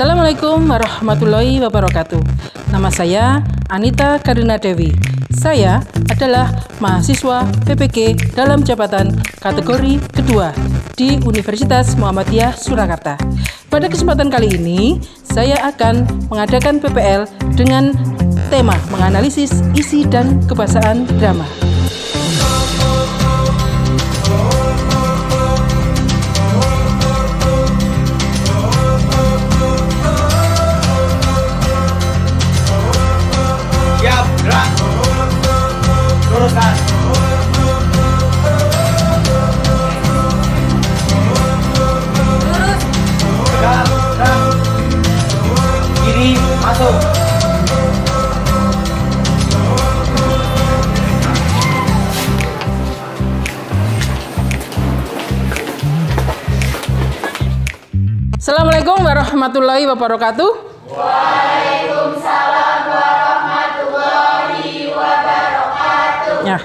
Assalamualaikum warahmatullahi wabarakatuh. Nama saya Anita Karina Dewi. Saya adalah mahasiswa PPG dalam jabatan kategori kedua di Universitas Muhammadiyah Surakarta. Pada kesempatan kali ini, saya akan mengadakan PPL dengan tema menganalisis isi dan kebahasaan drama. Siap, gerak. Luruskan. Tegak, gerak. Kiri, masuk. Assalamualaikum warahmatullahi wabarakatuh. Waalaikumsalam warahmatullahi wabarakatuh. Ya,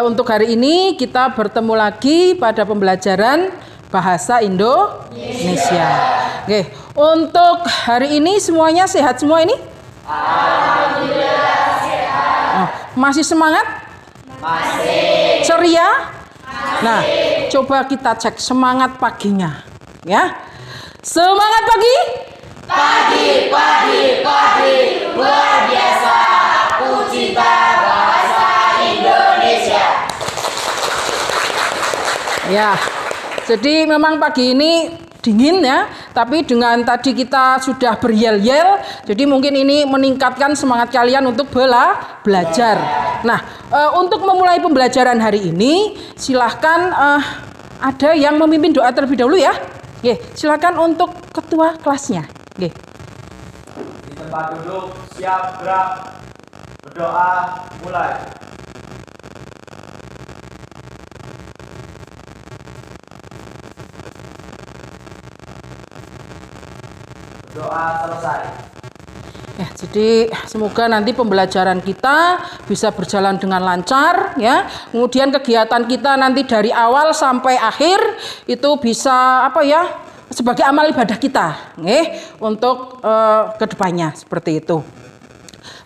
untuk hari ini kita bertemu lagi pada pembelajaran bahasa Indonesia. Oke, untuk hari ini semuanya sehat semua ini? Alhamdulillah sehat. Masih semangat? Masih. Ceria? Nah, coba kita cek semangat paginya, ya. Semangat pagi? Pagi, luar biasa. Aku cinta bahasa Indonesia. Ya, jadi memang pagi ini dingin ya, tapi dengan tadi kita sudah beryel-yel, jadi mungkin ini meningkatkan semangat kalian untuk belajar. Nah, untuk memulai pembelajaran hari ini, silahkan ada yang memimpin doa terlebih dahulu ya. Oke, silakan untuk ketua kelasnya. Oke. Di tempat duduk, siap, gerak. Berdoa, mulai. Berdoa selesai. Ya, jadi semoga nanti pembelajaran kita bisa berjalan dengan lancar ya. Kemudian kegiatan kita nanti dari awal sampai akhir itu bisa sebagai amal ibadah kita, untuk kedepannya seperti itu.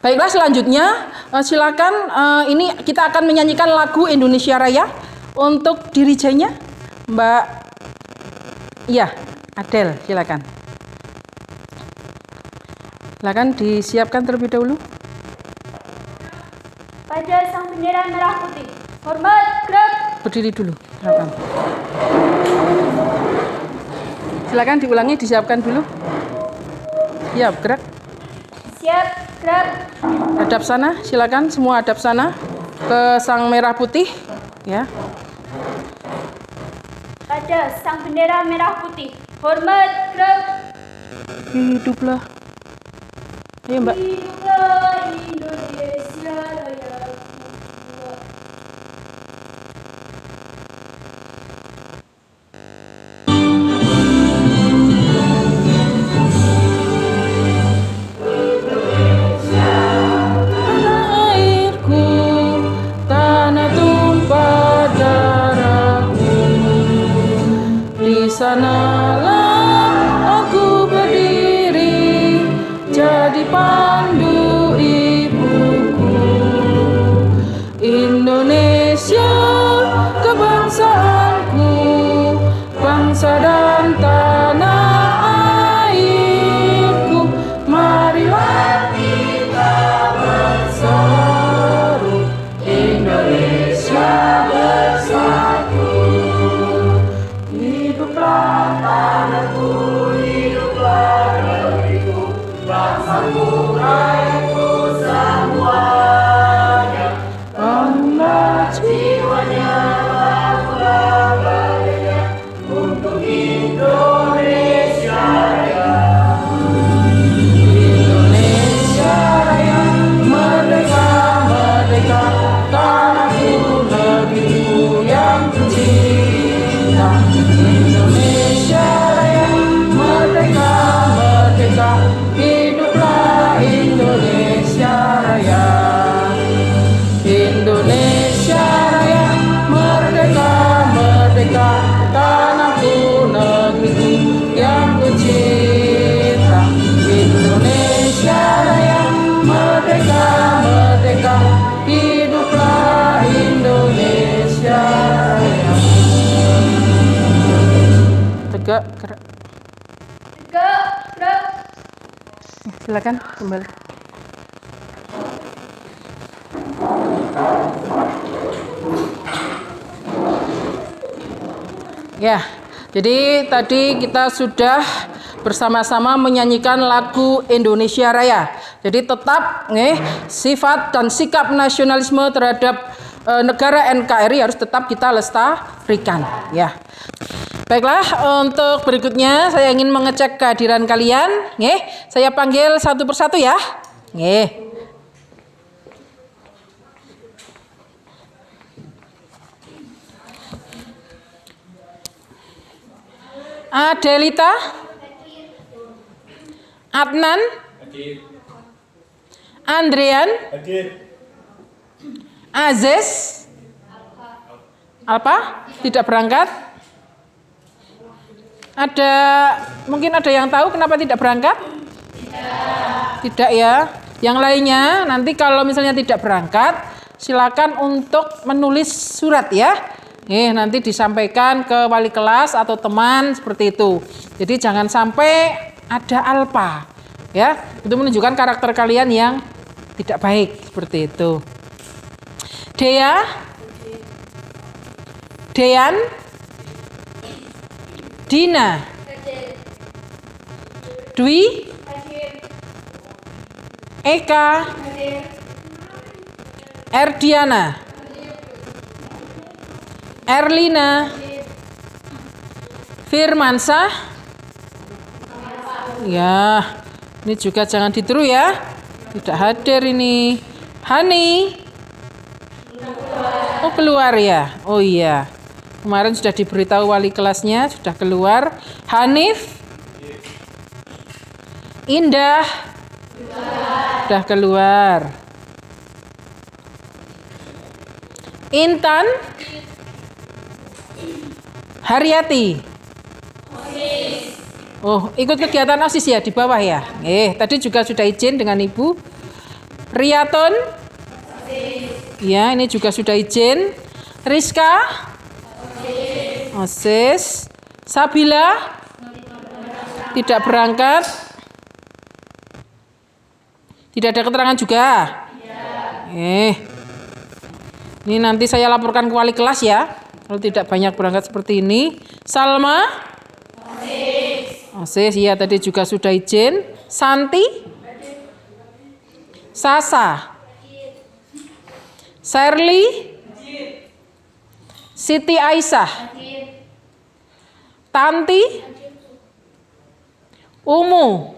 Baiklah, selanjutnya silakan ini kita akan menyanyikan lagu Indonesia Raya untuk dirijennya Mbak. Iya, Adel, silakan. Silakan disiapkan terlebih dahulu. Pada sang bendera merah putih, hormat, gerak. Berdiri dulu, silakan. Silakan diulangi, disiapkan dulu. Siap, gerak. Siap, gerak. Hadap sana, silakan semua hadap sana ke sang merah putih, ya. Pada sang bendera merah putih, hormat, gerak. Hiduplah. Ayo, Mbak. Hiduplah Indonesia Raya. Airku, tanah tumpah darahku, di sanalah aku berdiri, jadi pandu ibuku. Indonesia kebangsaanku, bangsa dan tanah airku, marilah kita berseru, Indonesia bersatu. Hiduplah tanahku, hiduplah negeriku, bangsaku, rakyatku semuanya. Bangunlah jiwanya, bangunlah badannya, untuk Tegak, gerak. Gerak. Silakan kembali. Ya, jadi tadi kita sudah bersama-sama menyanyikan lagu Indonesia Raya. Jadi tetap sifat dan sikap nasionalisme terhadap negara NKRI harus tetap kita lestarikan. Ya. Baiklah, untuk berikutnya saya ingin mengecek kehadiran kalian. Saya panggil satu persatu ya. Adelita, Adnan, Andrian, Aziz, Alpa, tidak berangkat. Mungkin ada yang tahu kenapa tidak berangkat? Tidak ya. Yang lainnya nanti kalau misalnya tidak berangkat, silakan untuk menulis surat ya. Nanti disampaikan ke wali kelas atau teman seperti itu. Jadi jangan sampai ada alpa ya. Itu menunjukkan karakter kalian yang tidak baik seperti itu. Dea, Dean, Dina, Dwi, Eka, Erdiana, Erlina, Firmansah. Ya, ini juga jangan ditiru ya. Tidak hadir ini. Hani. Oh, keluar ya. Oh iya. Kemarin sudah diberitahu wali kelasnya sudah keluar. Hanif. Indah. Sudah keluar. Intan. Haryati. Oh, ikut kegiatan OSIS ya di bawah ya. Tadi juga sudah izin dengan Ibu. Riaton. Ya, ini juga sudah izin. Rizka. OSIS. Sabila. Tidak berangkat. Tidak ada keterangan juga. Ini nanti saya laporkan ke wali kelas ya. Kalau tidak banyak berangkat seperti ini. Salma. OSIS, ya tadi juga sudah izin. Santi. Sasa. Sherly. Siti Aisyah. Tanti. Umu.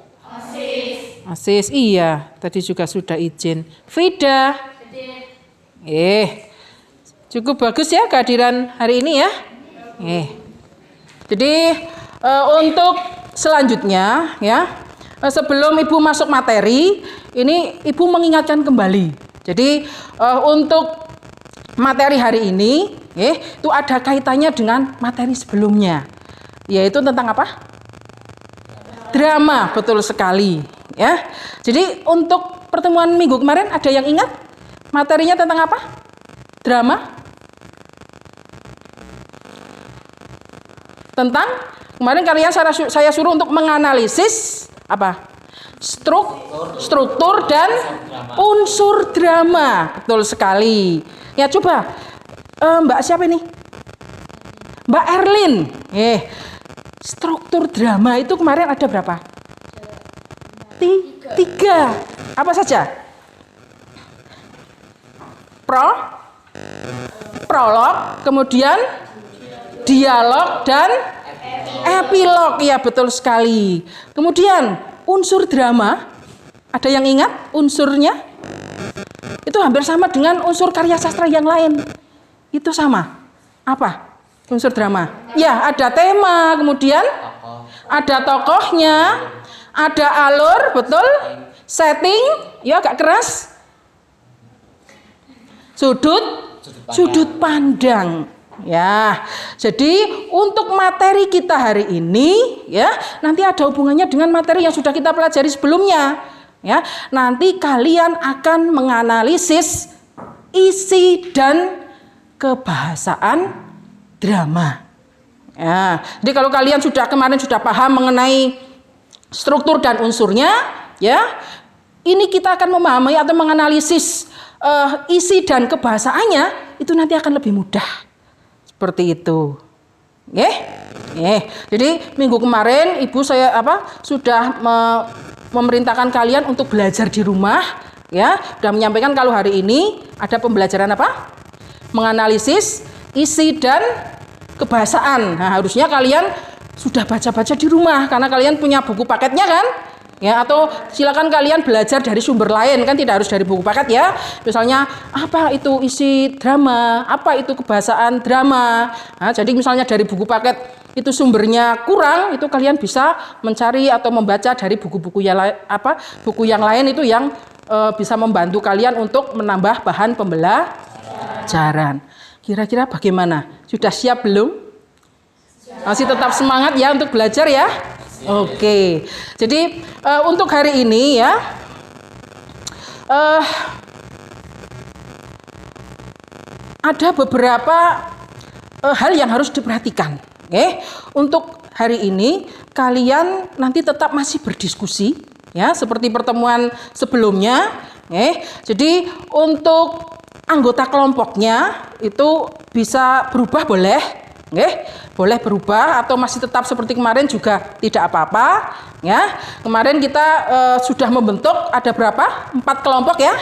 OSIS, iya tadi juga sudah izin. Vida. Cukup bagus ya kehadiran hari ini ya. Jadi untuk selanjutnya ya, sebelum Ibu masuk materi, ini Ibu mengingatkan kembali. Jadi untuk materi hari ini, itu ada kaitannya dengan materi sebelumnya, yaitu tentang apa? Drama, betul sekali. Ya. Jadi untuk pertemuan minggu kemarin ada yang ingat materinya tentang apa? Drama. Tentang kemarin kalian saya suruh untuk menganalisis apa? Struktur dan unsur drama. Betul sekali. Ya coba Mbak siapa ini? Mbak Erlin. Struktur drama itu kemarin ada berapa? 3. Apa saja? Prolog, kemudian dialog dan epilog. Ya betul sekali. Kemudian unsur drama, ada yang ingat unsurnya? Itu hampir sama dengan unsur karya sastra yang lain. Itu sama. Apa unsur drama? Ya ada tema, kemudian ada tokohnya, ada alur, betul. Setting, ya agak keras. Sudut pandang. Ya, jadi untuk materi kita hari ini, ya, nanti ada hubungannya dengan materi yang sudah kita pelajari sebelumnya. Ya, nanti kalian akan menganalisis isi dan kebahasaan drama. Ya, jadi kalau kalian kemarin sudah paham mengenai struktur dan unsurnya, ya, ini kita akan memahami atau menganalisis isi dan kebahasaannya itu nanti akan lebih mudah. Seperti itu. Jadi minggu kemarin ibu saya sudah memerintahkan kalian untuk belajar di rumah, ya, dan menyampaikan kalau hari ini ada pembelajaran apa? Menganalisis isi dan kebahasaan. Nah, harusnya kalian sudah baca-baca di rumah karena kalian punya buku paketnya kan? Ya, atau silakan kalian belajar dari sumber lain, kan tidak harus dari buku paket ya. Misalnya apa itu isi drama, apa itu kebahasaan drama. Nah, jadi misalnya dari buku paket itu sumbernya kurang, itu kalian bisa mencari atau membaca dari buku-buku yang lain itu yang bisa membantu kalian untuk menambah bahan pembelajaran. Kira-kira bagaimana? Sudah siap belum? Masih tetap semangat ya untuk belajar ya? Oke. Jadi untuk hari ini ya, ada beberapa hal yang harus diperhatikan. Untuk hari ini kalian nanti tetap masih berdiskusi ya, seperti pertemuan sebelumnya. Jadi untuk anggota kelompoknya itu bisa berubah boleh, boleh berubah atau masih tetap seperti kemarin juga tidak apa-apa. Ya, kemarin kita sudah membentuk ada berapa? 4 kelompok ya.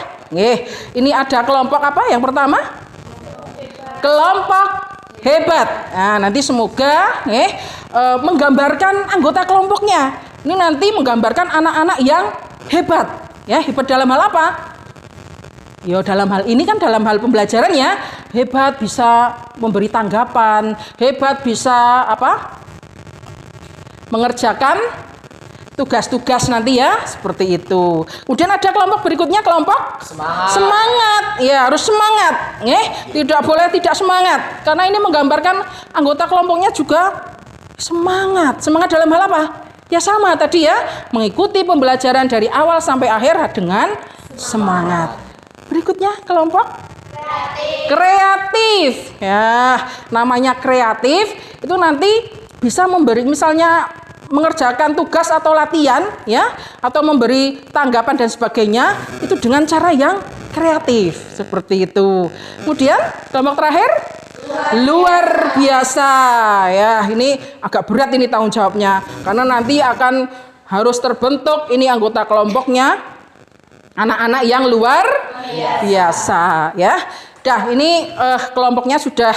Ini ada kelompok apa? Yang pertama, kelompok hebat. Nah, nanti semoga menggambarkan anggota kelompoknya. Ini nanti menggambarkan anak-anak yang hebat. Ya, hebat dalam hal apa? Ya dalam hal ini kan dalam hal pembelajaran ya, hebat bisa memberi tanggapan, hebat bisa mengerjakan tugas-tugas nanti ya, seperti itu. Kemudian ada kelompok berikutnya, kelompok semangat. Ya, harus semangat, tidak boleh tidak semangat, karena ini menggambarkan anggota kelompoknya juga semangat. Semangat dalam hal apa? Ya sama tadi ya, mengikuti pembelajaran dari awal sampai akhir dengan semangat. Berikutnya kelompok kreatif. Ya, namanya kreatif itu nanti bisa memberi misalnya mengerjakan tugas atau latihan ya, atau memberi tanggapan dan sebagainya itu dengan cara yang kreatif seperti itu. Kemudian kelompok terakhir luar biasa. Ya, ini agak berat ini tanggung jawabnya karena nanti akan harus terbentuk ini anggota kelompoknya anak-anak yang luar biasa ya. Dah ini kelompoknya sudah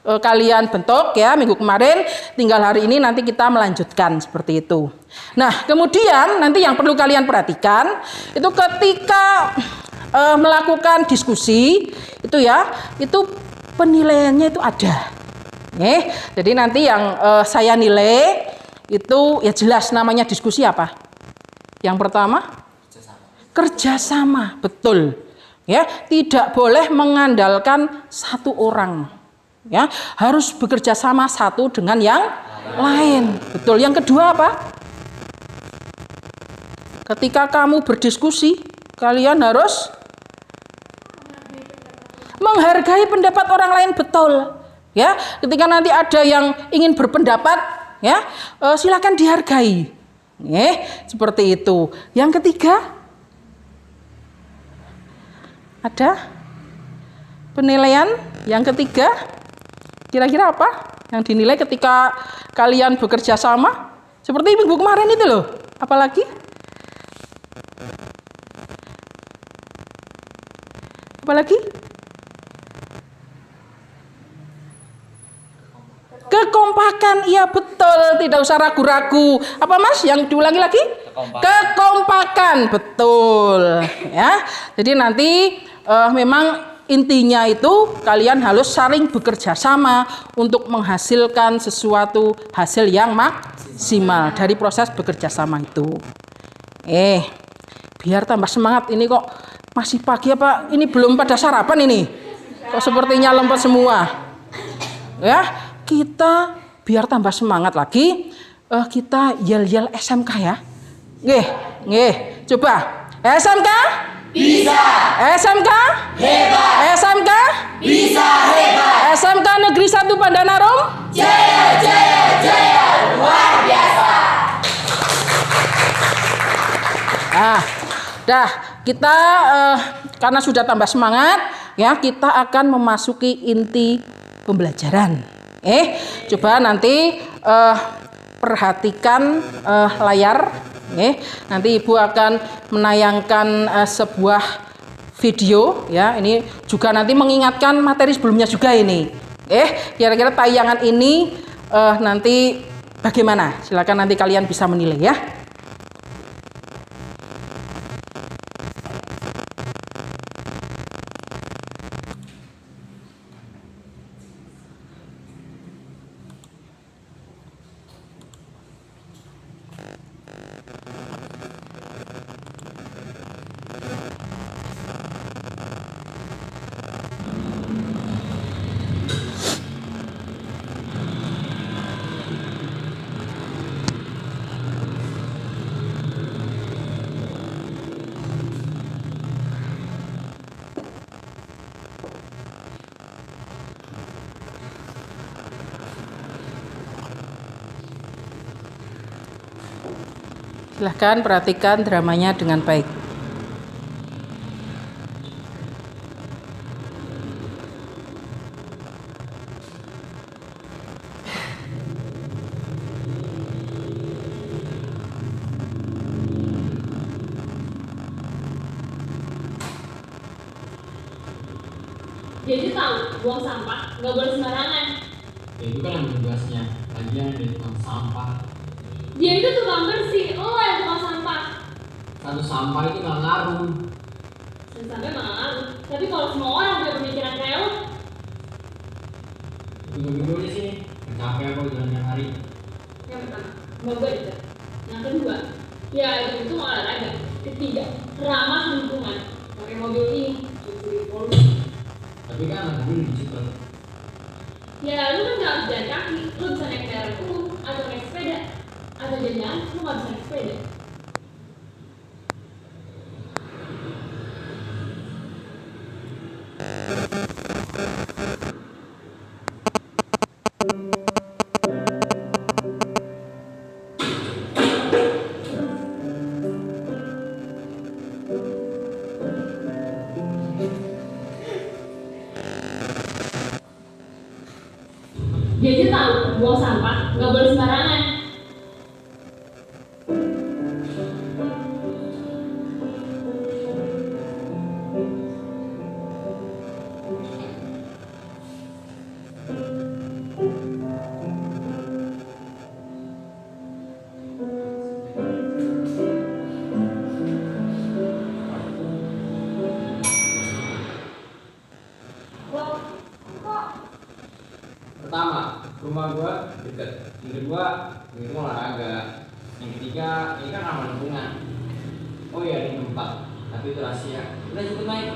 kalian bentuk ya minggu kemarin, tinggal hari ini nanti kita melanjutkan seperti itu. Nah, kemudian nanti yang perlu kalian perhatikan itu ketika melakukan diskusi itu ya, itu penilaiannya itu ada. Jadi nanti yang saya nilai itu ya jelas namanya diskusi apa? Yang pertama kerjasama, betul. Ya, tidak boleh mengandalkan satu orang. Ya, harus bekerja sama satu dengan yang lain. Betul. Yang kedua apa? Ketika kamu berdiskusi, kalian harus menghargai pendapat orang lain, betul. Ya, ketika nanti ada yang ingin berpendapat, ya, silakan dihargai. Seperti itu. Yang ketiga, ada penilaian yang ketiga, kira-kira apa yang dinilai ketika kalian bekerja sama? Seperti minggu kemarin itu loh. Apalagi? Kekompakan, iya betul, tidak usah ragu-ragu. Apa Mas? Yang diulangi lagi? Kekompakan, betul. Ya, jadi nanti memang intinya itu kalian harus saling bekerja sama untuk menghasilkan sesuatu hasil yang maksimal dari proses bekerja sama itu. Biar tambah semangat, ini kok masih pagi apa? Ini belum pada sarapan ini. Kok sepertinya lempet semua. Ya, kita biar tambah semangat lagi, kita yel-yel SMK ya. Coba SMK Bisa. SMK Hebat. SMK Bisa hebat. SMK Negeri 1 Pandanarum. Jaya jaya. Dah, kita karena sudah tambah semangat, ya kita akan memasuki inti pembelajaran. Coba nanti perhatikan layar. Nanti Ibu akan menayangkan sebuah video, ya. Ini juga nanti mengingatkan materi sebelumnya juga ini. Kira-kira tayangan ini nanti bagaimana? Silakan nanti kalian bisa menilai ya. Silahkan perhatikan dramanya dengan baik. Jadi tahu buang sampah nggak boleh sembarangan. Ya itu kan yang tugasnya. Lagian dia tukang sampah. Dia itu tukang bersih, lo yang tukang sampah. Satu sampah itu nggak ngaruh. Sampai malah ngaruh. Tapi kalau semua orang punya pemikiran kayak lo, Tunggu di sini. Capek aku jalan tiap hari. yang pertama, moga itu. Yang kedua, ya itu olahraga. Ketiga, ramah lingkungan. Pakai mobil ini, cuci polusi. Tapi kan anak gue lebih cepet. Ya lu kan nggak bisa jalan kaki, lu bisa naik kendaraan umum atau naik sepeda. Atau jangan lu nggak bisa naik sepeda. Jadi tahu buang sampah nggak boleh sembarangan. Pertama, rumah gua deket. Yang kedua, itu olahraga. Yang ketiga, ini kan ramah lingkungan. Oh iya, ini keempat. Tapi itu rahasia. Udah cepet naik.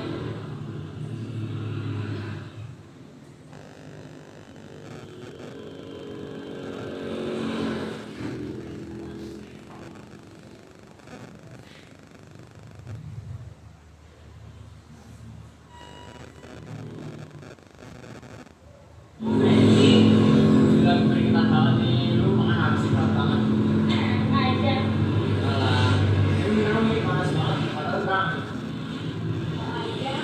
Gila, keringetan banget nih. Lu makan habis sih tangan. Aja. Alah, ini minum nih panas banget. Padahal terang. Aja.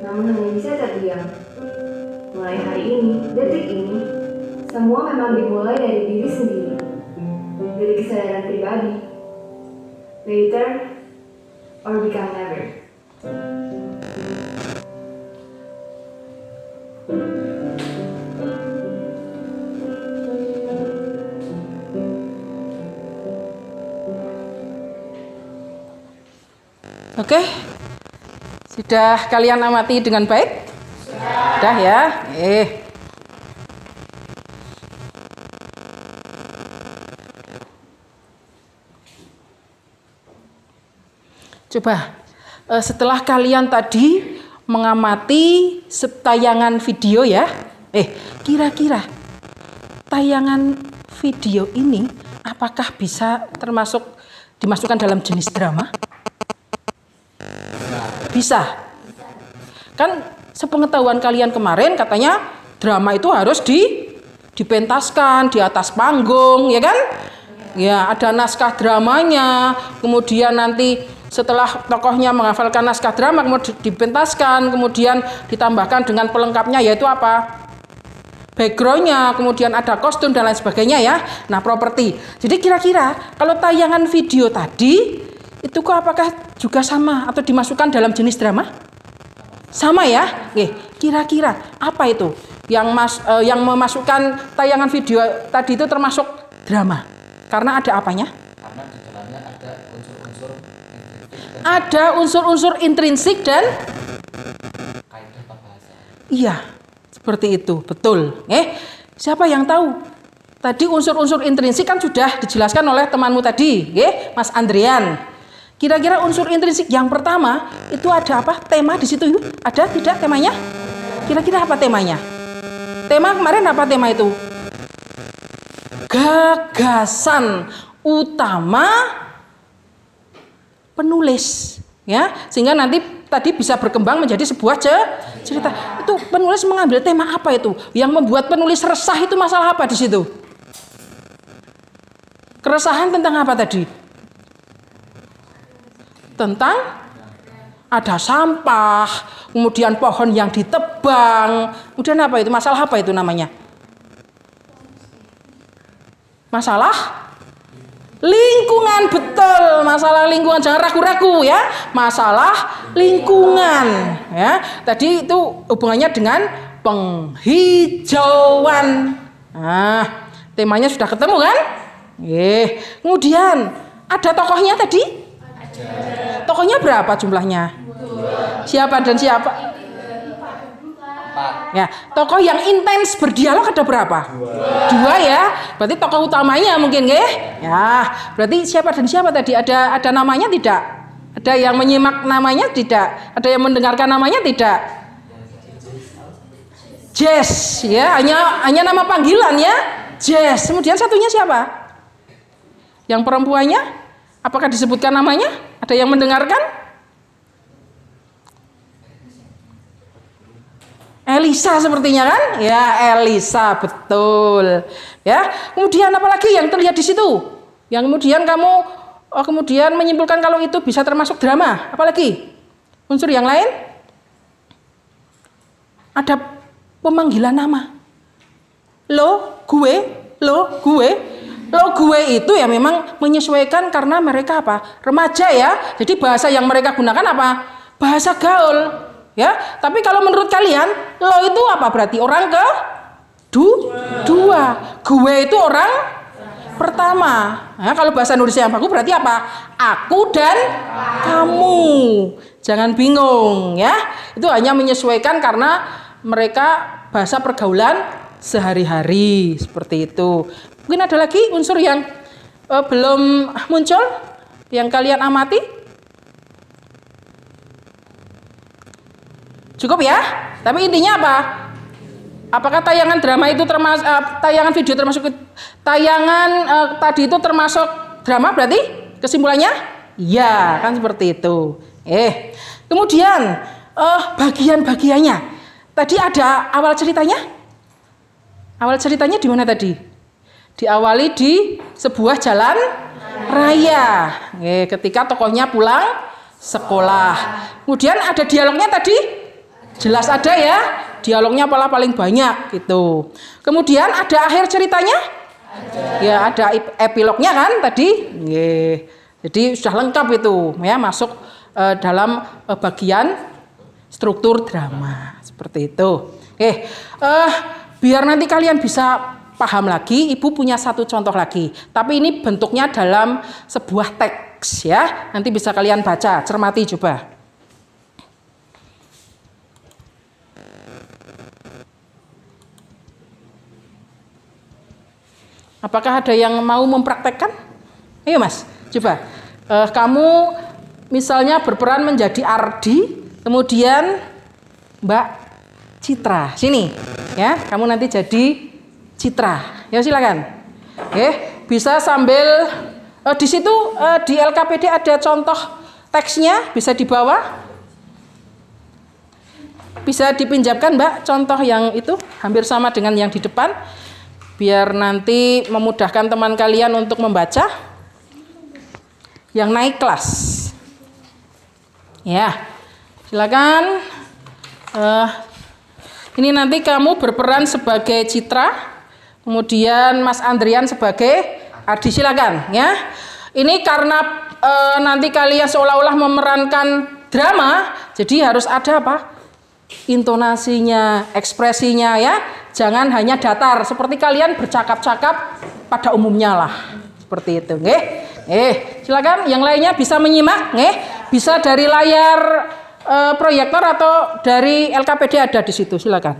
namun hanya bisa terdiam. Mulai hari ini, detik ini, semua memang dimulai dari diri sendiri, dari kesadaran pribadi. Later, or become never. Oke, sudah kalian amati dengan baik? Sudah ya. Coba setelah kalian tadi mengamati tayangan video ya, kira-kira tayangan video ini apakah bisa termasuk dimasukkan dalam jenis drama? Bisa. Kan sepengetahuan kalian kemarin katanya drama itu harus dipentaskan di atas panggung, ya kan? Ya, ada naskah dramanya, kemudian nanti setelah tokohnya menghafalkan naskah drama kemudian dipentaskan, kemudian ditambahkan dengan pelengkapnya yaitu apa? Backgroundnya, kemudian ada kostum dan lain sebagainya ya. Nah, properti. Jadi kira-kira kalau tayangan video tadi itu kok apakah juga sama atau dimasukkan dalam jenis drama? Sama ya? Kira-kira apa itu yang memasukkan tayangan video tadi itu termasuk drama? Karena ada apanya? Karena di dalamnya ada unsur-unsur ada unsur-unsur intrinsik dan kaidah bahasa. Iya, seperti itu, betul. Siapa yang tahu? Tadi unsur-unsur intrinsik kan sudah dijelaskan oleh temanmu tadi, Mas Andrian. Kira-kira unsur intrinsik yang pertama itu ada apa? Tema di situ ada tidak temanya? Kira-kira apa temanya? Tema kemarin apa tema itu? Gagasan utama penulis, ya, sehingga nanti tadi bisa berkembang menjadi sebuah cerita. Itu penulis mengambil tema apa itu? Yang membuat penulis resah itu masalah apa di situ? Keresahan tentang apa tadi? Tentang ada sampah, kemudian pohon yang ditebang, kemudian apa itu? Masalah apa itu namanya? Masalah lingkungan, betul, masalah lingkungan, jangan ragu-ragu ya, masalah lingkungan ya. Tadi itu hubungannya dengan penghijauan. Nah, temanya sudah ketemu kan? Kemudian ada tokohnya tadi? Tokohnya berapa jumlahnya? Siapa dan siapa? Ya, tokoh yang intens berdialog ada berapa? Dua ya. Berarti tokoh utamanya mungkin ya. Berarti siapa dan siapa tadi? Ada namanya tidak? Ada yang menyimak namanya tidak? Ada yang mendengarkan namanya tidak? Jess ya, hanya nama panggilan ya. Jess. Kemudian satunya siapa? Yang perempuannya? Apakah disebutkan namanya? Ada yang mendengarkan? Elisa sepertinya kan? Ya, Elisa, betul. Ya. Kemudian apalagi yang terlihat di situ? Yang kemudian kamu kemudian menyimpulkan kalau itu bisa termasuk drama. Apalagi? Unsur yang lain? Ada pemanggilan nama. Lo, gue, lo, gue. Lo gue itu ya memang menyesuaikan karena mereka apa? Remaja ya. Jadi bahasa yang mereka gunakan apa? Bahasa gaul. Ya, tapi kalau menurut kalian, lo itu apa berarti? Orang dua. Gue itu orang pertama. Nah, kalau bahasa Indonesia yang bagus berarti apa? Aku dan kamu. Jangan bingung ya. Itu hanya menyesuaikan karena mereka bahasa pergaulan sehari-hari seperti itu. Mungkin ada lagi unsur yang belum muncul yang kalian amati? Cukup ya? Tapi intinya apa? Apakah tayangan drama itu termasuk tayangan video termasuk tayangan tadi itu termasuk drama berarti? Kesimpulannya? Iya, kan seperti itu. Kemudian bagian-bagiannya. Tadi ada awal ceritanya? Awal ceritanya di mana tadi? Diawali di sebuah jalan raya. Ketika tokohnya pulang sekolah. Kemudian ada dialognya tadi? Jelas ada ya, dialognya malah paling banyak gitu. Kemudian ada akhir ceritanya? Ya ada epilognya kan tadi. Jadi sudah lengkap itu ya, masuk dalam bagian struktur drama seperti itu. Biar nanti kalian bisa paham lagi, Ibu punya satu contoh lagi. Tapi ini bentuknya dalam sebuah teks ya. Nanti bisa kalian baca, cermati coba. Apakah ada yang mau mempraktekkan? Ayo Mas, coba. Kamu misalnya berperan menjadi Ardi, kemudian Mbak Citra. Sini, ya. Kamu nanti jadi Citra. Ya silakan. Bisa sambil di situ di LKPD ada contoh teksnya, bisa dibawa. Bisa dipinjamkan Mbak, contoh yang itu hampir sama dengan yang di depan. Biar nanti memudahkan teman kalian untuk membaca yang naik kelas. Ya, silakan. Ini nanti kamu berperan sebagai Citra, kemudian Mas Andrian sebagai Ardi, silakan. Ya, ini karena nanti kalian seolah-olah memerankan drama, jadi harus ada apa? Intonasinya, ekspresinya ya. Jangan hanya datar seperti kalian bercakap-cakap pada umumnya lah. Seperti itu, nggih. Silakan yang lainnya bisa menyimak, nggih. Bisa dari layar proyektor atau dari LKPD ada di situ, silakan.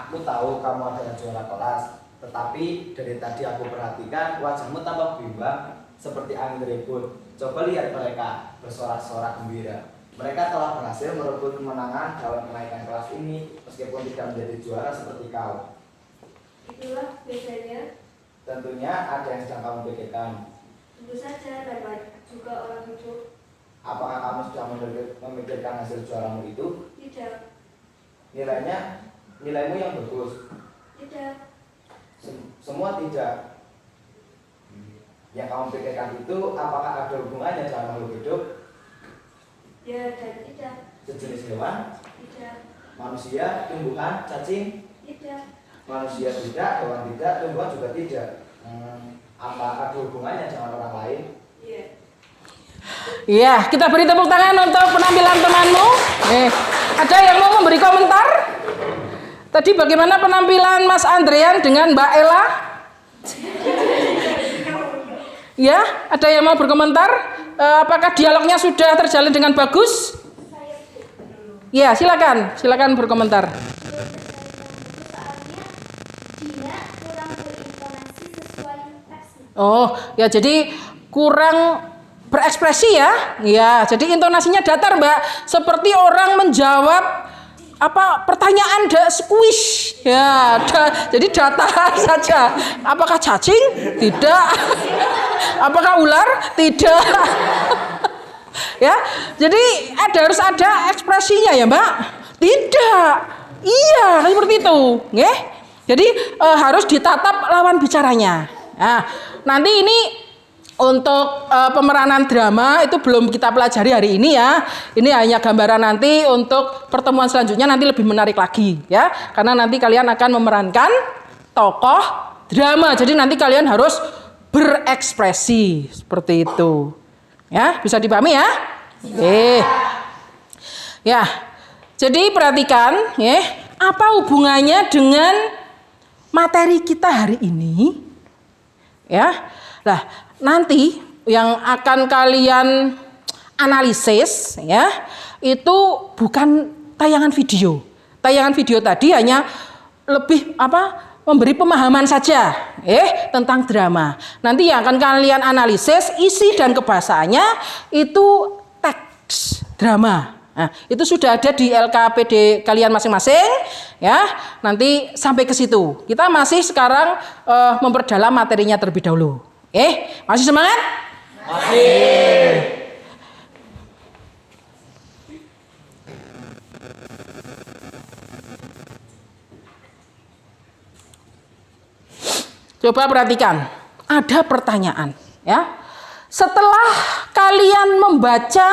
Aku tahu kamu adalah juara kelas, tetapi dari tadi aku perhatikan wajahmu tampak bimbang seperti angin ribut. Coba lihat mereka bersorak-sorak gembira. Mereka telah berhasil merebut kemenangan dalam kenaikan kelas ini meskipun tidak menjadi juara seperti kau. Itulah bedanya. Tentunya ada yang sedang kamu pikirkan. Tentu saja dapat juga orang hidup. Apakah kamu sudah memikirkan hasil juaramu itu? Tidak. Nilaimu yang bagus? Tidak. Semua tidak. Yang kamu pikirkan itu apakah ada hubungannya dengan makhluk hidup? Ya dan tidak. Sejenis hewan? Tidak. Manusia, tumbuhan, cacing? Tidak. Manusia tidak, hewan tidak, tumbuhan juga tidak. Apa ada hubungannya dengan orang lain? Iya. Iya, kita beri tepuk tangan untuk penampilan temanmu. Ada yang mau memberi komentar? Tadi bagaimana penampilan Mas Andrian dengan Mbak Ella? Ya, ada yang mau berkomentar? Apakah dialognya sudah terjalin dengan bagus? Ya, silakan berkomentar. Oh, ya jadi kurang berekspresi ya. Ya, jadi intonasinya datar, Mbak. Seperti orang menjawab pertanyaan squish. Ya, jadi datar saja. Apakah cacing? Tidak. Apakah ular? Tidak. Ya, jadi harus ada ekspresinya ya, Mbak. Tidak. Iya, seperti itu, nggih. Jadi harus ditatap lawan bicaranya. Nah, nanti ini untuk pemeranan drama itu belum kita pelajari hari ini ya. Ini hanya gambaran nanti untuk pertemuan selanjutnya nanti lebih menarik lagi ya. Karena nanti kalian akan memerankan tokoh drama. Jadi nanti kalian harus berekspresi seperti itu. Ya, bisa dipahami ya? Ya. Jadi perhatikan ya, apa hubungannya dengan materi kita hari ini? Ya. Nah, nanti yang akan kalian analisis ya, itu bukan tayangan video. Tayangan video tadi hanya lebih memberi pemahaman saja tentang drama. Nanti yang akan kalian analisis isi dan kebahasaannya itu teks drama. Nah, itu sudah ada di LKPD kalian masing-masing ya. Nanti sampai ke situ. Kita masih sekarang memperdalam materinya terlebih dahulu. Masih semangat? Masih. Coba perhatikan, ada pertanyaan ya. Setelah kalian membaca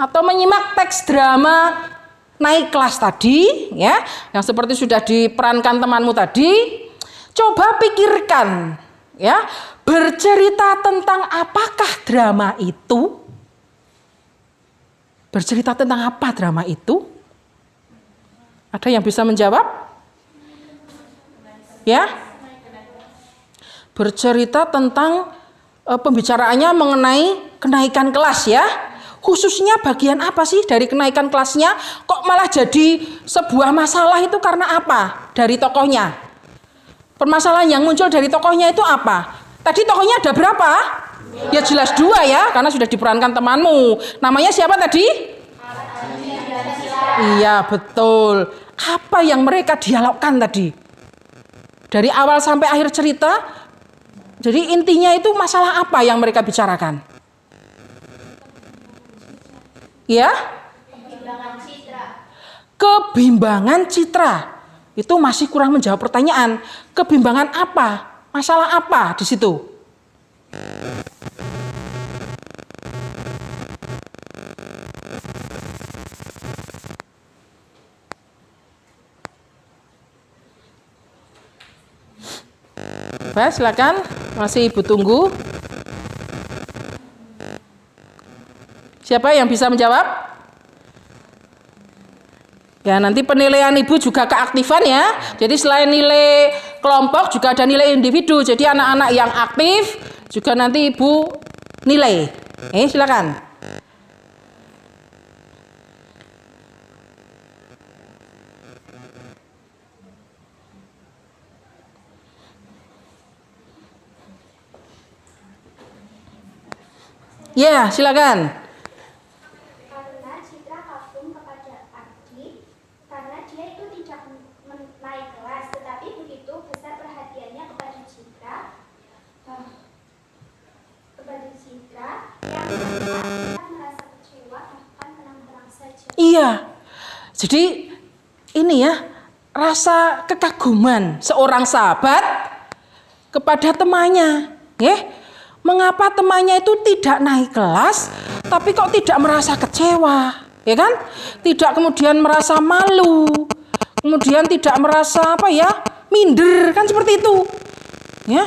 atau menyimak teks drama naik kelas tadi, ya, yang seperti sudah diperankan temanmu tadi, coba pikirkan, ya, bercerita tentang apakah drama itu? Bercerita tentang apa drama itu? Ada yang bisa menjawab? Ya? Bercerita tentang pembicaraannya mengenai kenaikan kelas, ya. Khususnya bagian apa sih dari kenaikan kelasnya? Kok malah jadi sebuah masalah itu karena apa dari tokohnya? Permasalahan yang muncul dari tokohnya itu apa? Tadi tokohnya ada berapa? Ya jelas 2 ya, karena sudah diperankan temanmu. Namanya siapa tadi? Iya betul. Apa yang mereka dialogkan tadi? Dari awal sampai akhir cerita. Jadi intinya itu masalah apa yang mereka bicarakan? Ya? Kebimbangan citra. Itu masih kurang menjawab pertanyaan. Kebimbangan apa? Masalah apa di situ? Baik, silakan. Masih Ibu tunggu. Siapa yang bisa menjawab? Ya, nanti penilaian Ibu juga keaktifan ya. Jadi selain nilai kelompok juga ada nilai individu. Jadi anak-anak yang aktif juga nanti Ibu nilai. Silakan. Ya, silakan. Karena Citra kagum kepada Ardi, karena dia itu tidak naik kelas, tetapi begitu besar perhatiannya kepada Citra, yang akan merasa kecewa bahkan tenang-tenang saja. Iya. Jadi ini ya, rasa kekaguman seorang sahabat kepada temannya, ya. Mengapa temannya itu tidak naik kelas, tapi kok tidak merasa kecewa, ya kan? Tidak kemudian merasa malu, kemudian tidak merasa minder, kan seperti itu, ya.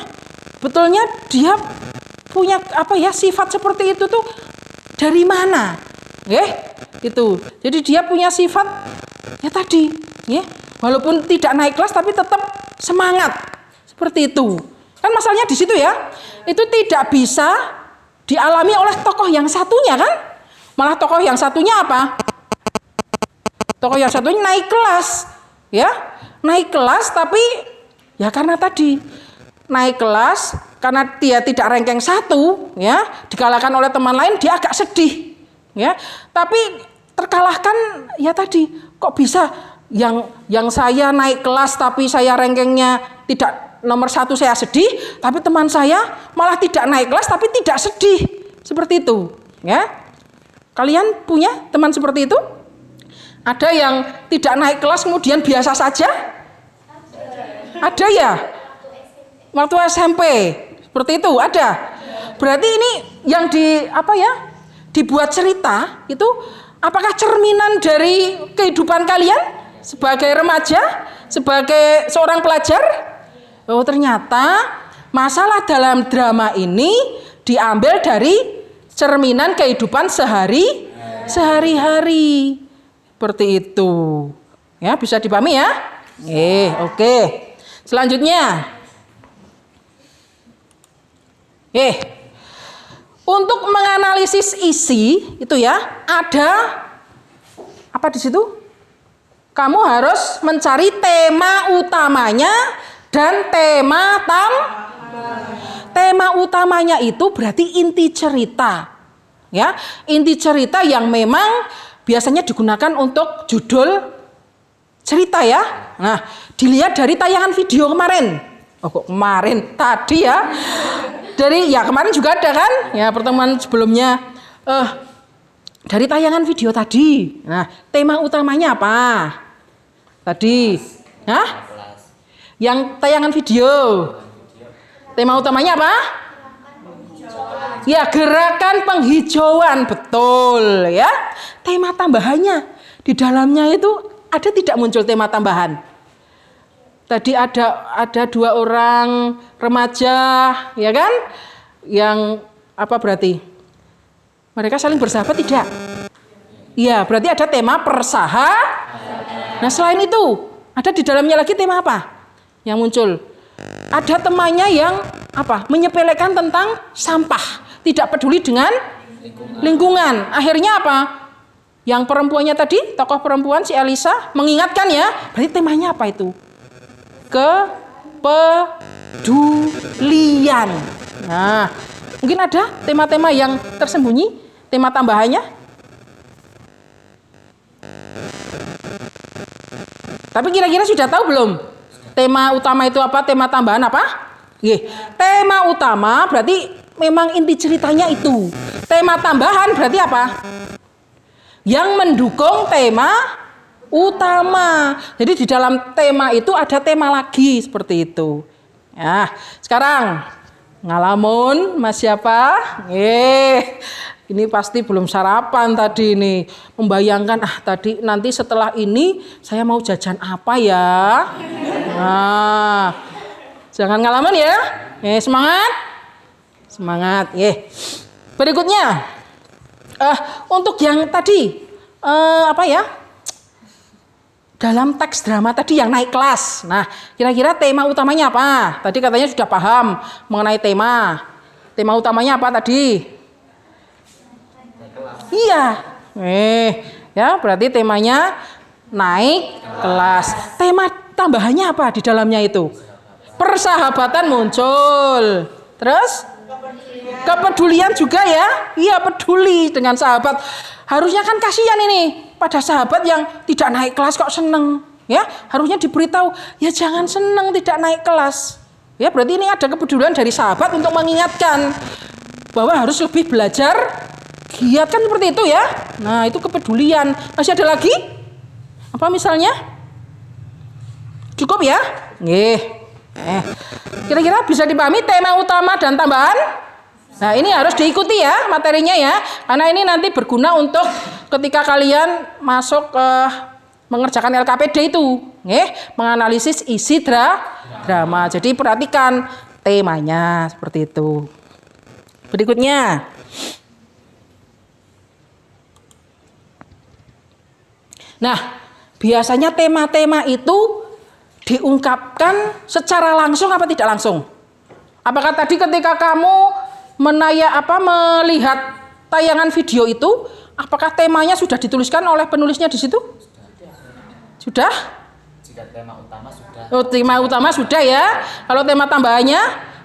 Betulnya dia punya sifat seperti itu tuh dari mana, ya? Itu. Jadi dia punya sifat ya tadi, ya. Walaupun tidak naik kelas, tapi tetap semangat, seperti itu. Kan masalahnya di situ ya, itu tidak bisa dialami oleh tokoh yang satunya kan? Malah tokoh yang satunya apa? Tokoh yang satunya naik kelas, ya, naik kelas tapi ya karena tadi naik kelas karena dia tidak ranking 1, ya, dikalahkan oleh teman lain dia agak sedih, ya. Tapi terkalahkan ya tadi kok bisa yang saya naik kelas tapi saya rankingnya tidak nomor 1 saya sedih, tapi teman saya malah tidak naik kelas tapi tidak sedih. Seperti itu, ya. Kalian punya teman seperti itu? Ada yang tidak naik kelas kemudian biasa saja? Ada ya? Waktu SMP. Seperti itu, ada. Berarti ini yang dibuat cerita itu apakah cerminan dari kehidupan kalian sebagai remaja, sebagai seorang pelajar? Oh, ternyata masalah dalam drama ini diambil dari cerminan kehidupan sehari-hari. Seperti itu. Ya, bisa dipahami ya? Oke. Selanjutnya. Untuk menganalisis isi itu ya, ada apa di situ? Kamu harus mencari tema utamanya dan tema utamanya itu berarti inti cerita, ya, inti cerita yang memang biasanya digunakan untuk judul cerita ya. Nah, dilihat dari tayangan video kemarin. Oh, kok kemarin? Tadi ya. Kemarin juga ada kan? Ya, pertemuan sebelumnya. Dari tayangan video tadi. Nah, tema utamanya apa? Tadi. Hah? Yang tayangan video. Tema utamanya apa? Ya, gerakan penghijauan, betul ya. Tema tambahannya di dalamnya itu ada tidak muncul tema tambahan? Tadi ada 2 orang remaja, ya kan? Yang apa berarti? Mereka saling bersahabat tidak? Iya, berarti ada tema persahabatan. Nah, selain itu, ada di dalamnya lagi tema apa yang muncul? Ada temannya yang apa? Menyepelekan tentang sampah, tidak peduli dengan lingkungan. Akhirnya apa? Yang perempuannya tadi, tokoh perempuan si Elisa mengingatkan ya, berarti temanya apa itu? Kepedulian. Nah, mungkin ada tema-tema yang tersembunyi, tema tambahannya. Tapi kira-kira sudah tahu belum? Tema utama itu apa? Tema tambahan apa? Tema utama berarti memang inti ceritanya itu. Tema tambahan berarti apa? Yang mendukung tema utama. Jadi di dalam tema itu ada tema lagi seperti itu. Ya, sekarang ngalamun Mas siapa? Ini pasti belum sarapan tadi ini. Membayangkan tadi nanti setelah ini saya mau jajan apa ya? Nah, jangan ngalamun ya. Semangat. Semangat. Berikutnya. Untuk yang tadi apa ya? Dalam teks drama tadi yang naik kelas. Nah, kira-kira tema utamanya apa? Tadi katanya sudah paham mengenai tema. Tema utamanya apa tadi? Iya. Ya, berarti temanya naik kelas. Tema tambahannya apa di dalamnya itu? Persahabatan muncul. Terus? Kepedulian juga ya. Iya, peduli dengan sahabat. Harusnya kan kasihan ini pada sahabat yang tidak naik kelas kok seneng. Ya, harusnya diberitahu, ya jangan seneng tidak naik kelas. Ya, berarti ini ada kepedulian dari sahabat untuk mengingatkan bahwa harus lebih belajar giat, kan seperti itu ya. Nah, itu kepedulian. Masih ada lagi? Apa misalnya? Cukup ya? Kira-kira bisa dipahami tema utama dan tambahan? Nah, ini harus diikuti ya materinya ya. Karena ini nanti berguna untuk ketika kalian masuk mengerjakan LKPD itu, menganalisis isi drama. Jadi perhatikan temanya seperti itu. Berikutnya. Nah, biasanya tema-tema itu diungkapkan secara langsung apa tidak langsung? Apakah tadi ketika kamu melihat tayangan video itu, apakah temanya sudah dituliskan oleh penulisnya di situ? Sudah? Jika tema utama sudah. Tema utama sudah ya. Kalau tema tambahannya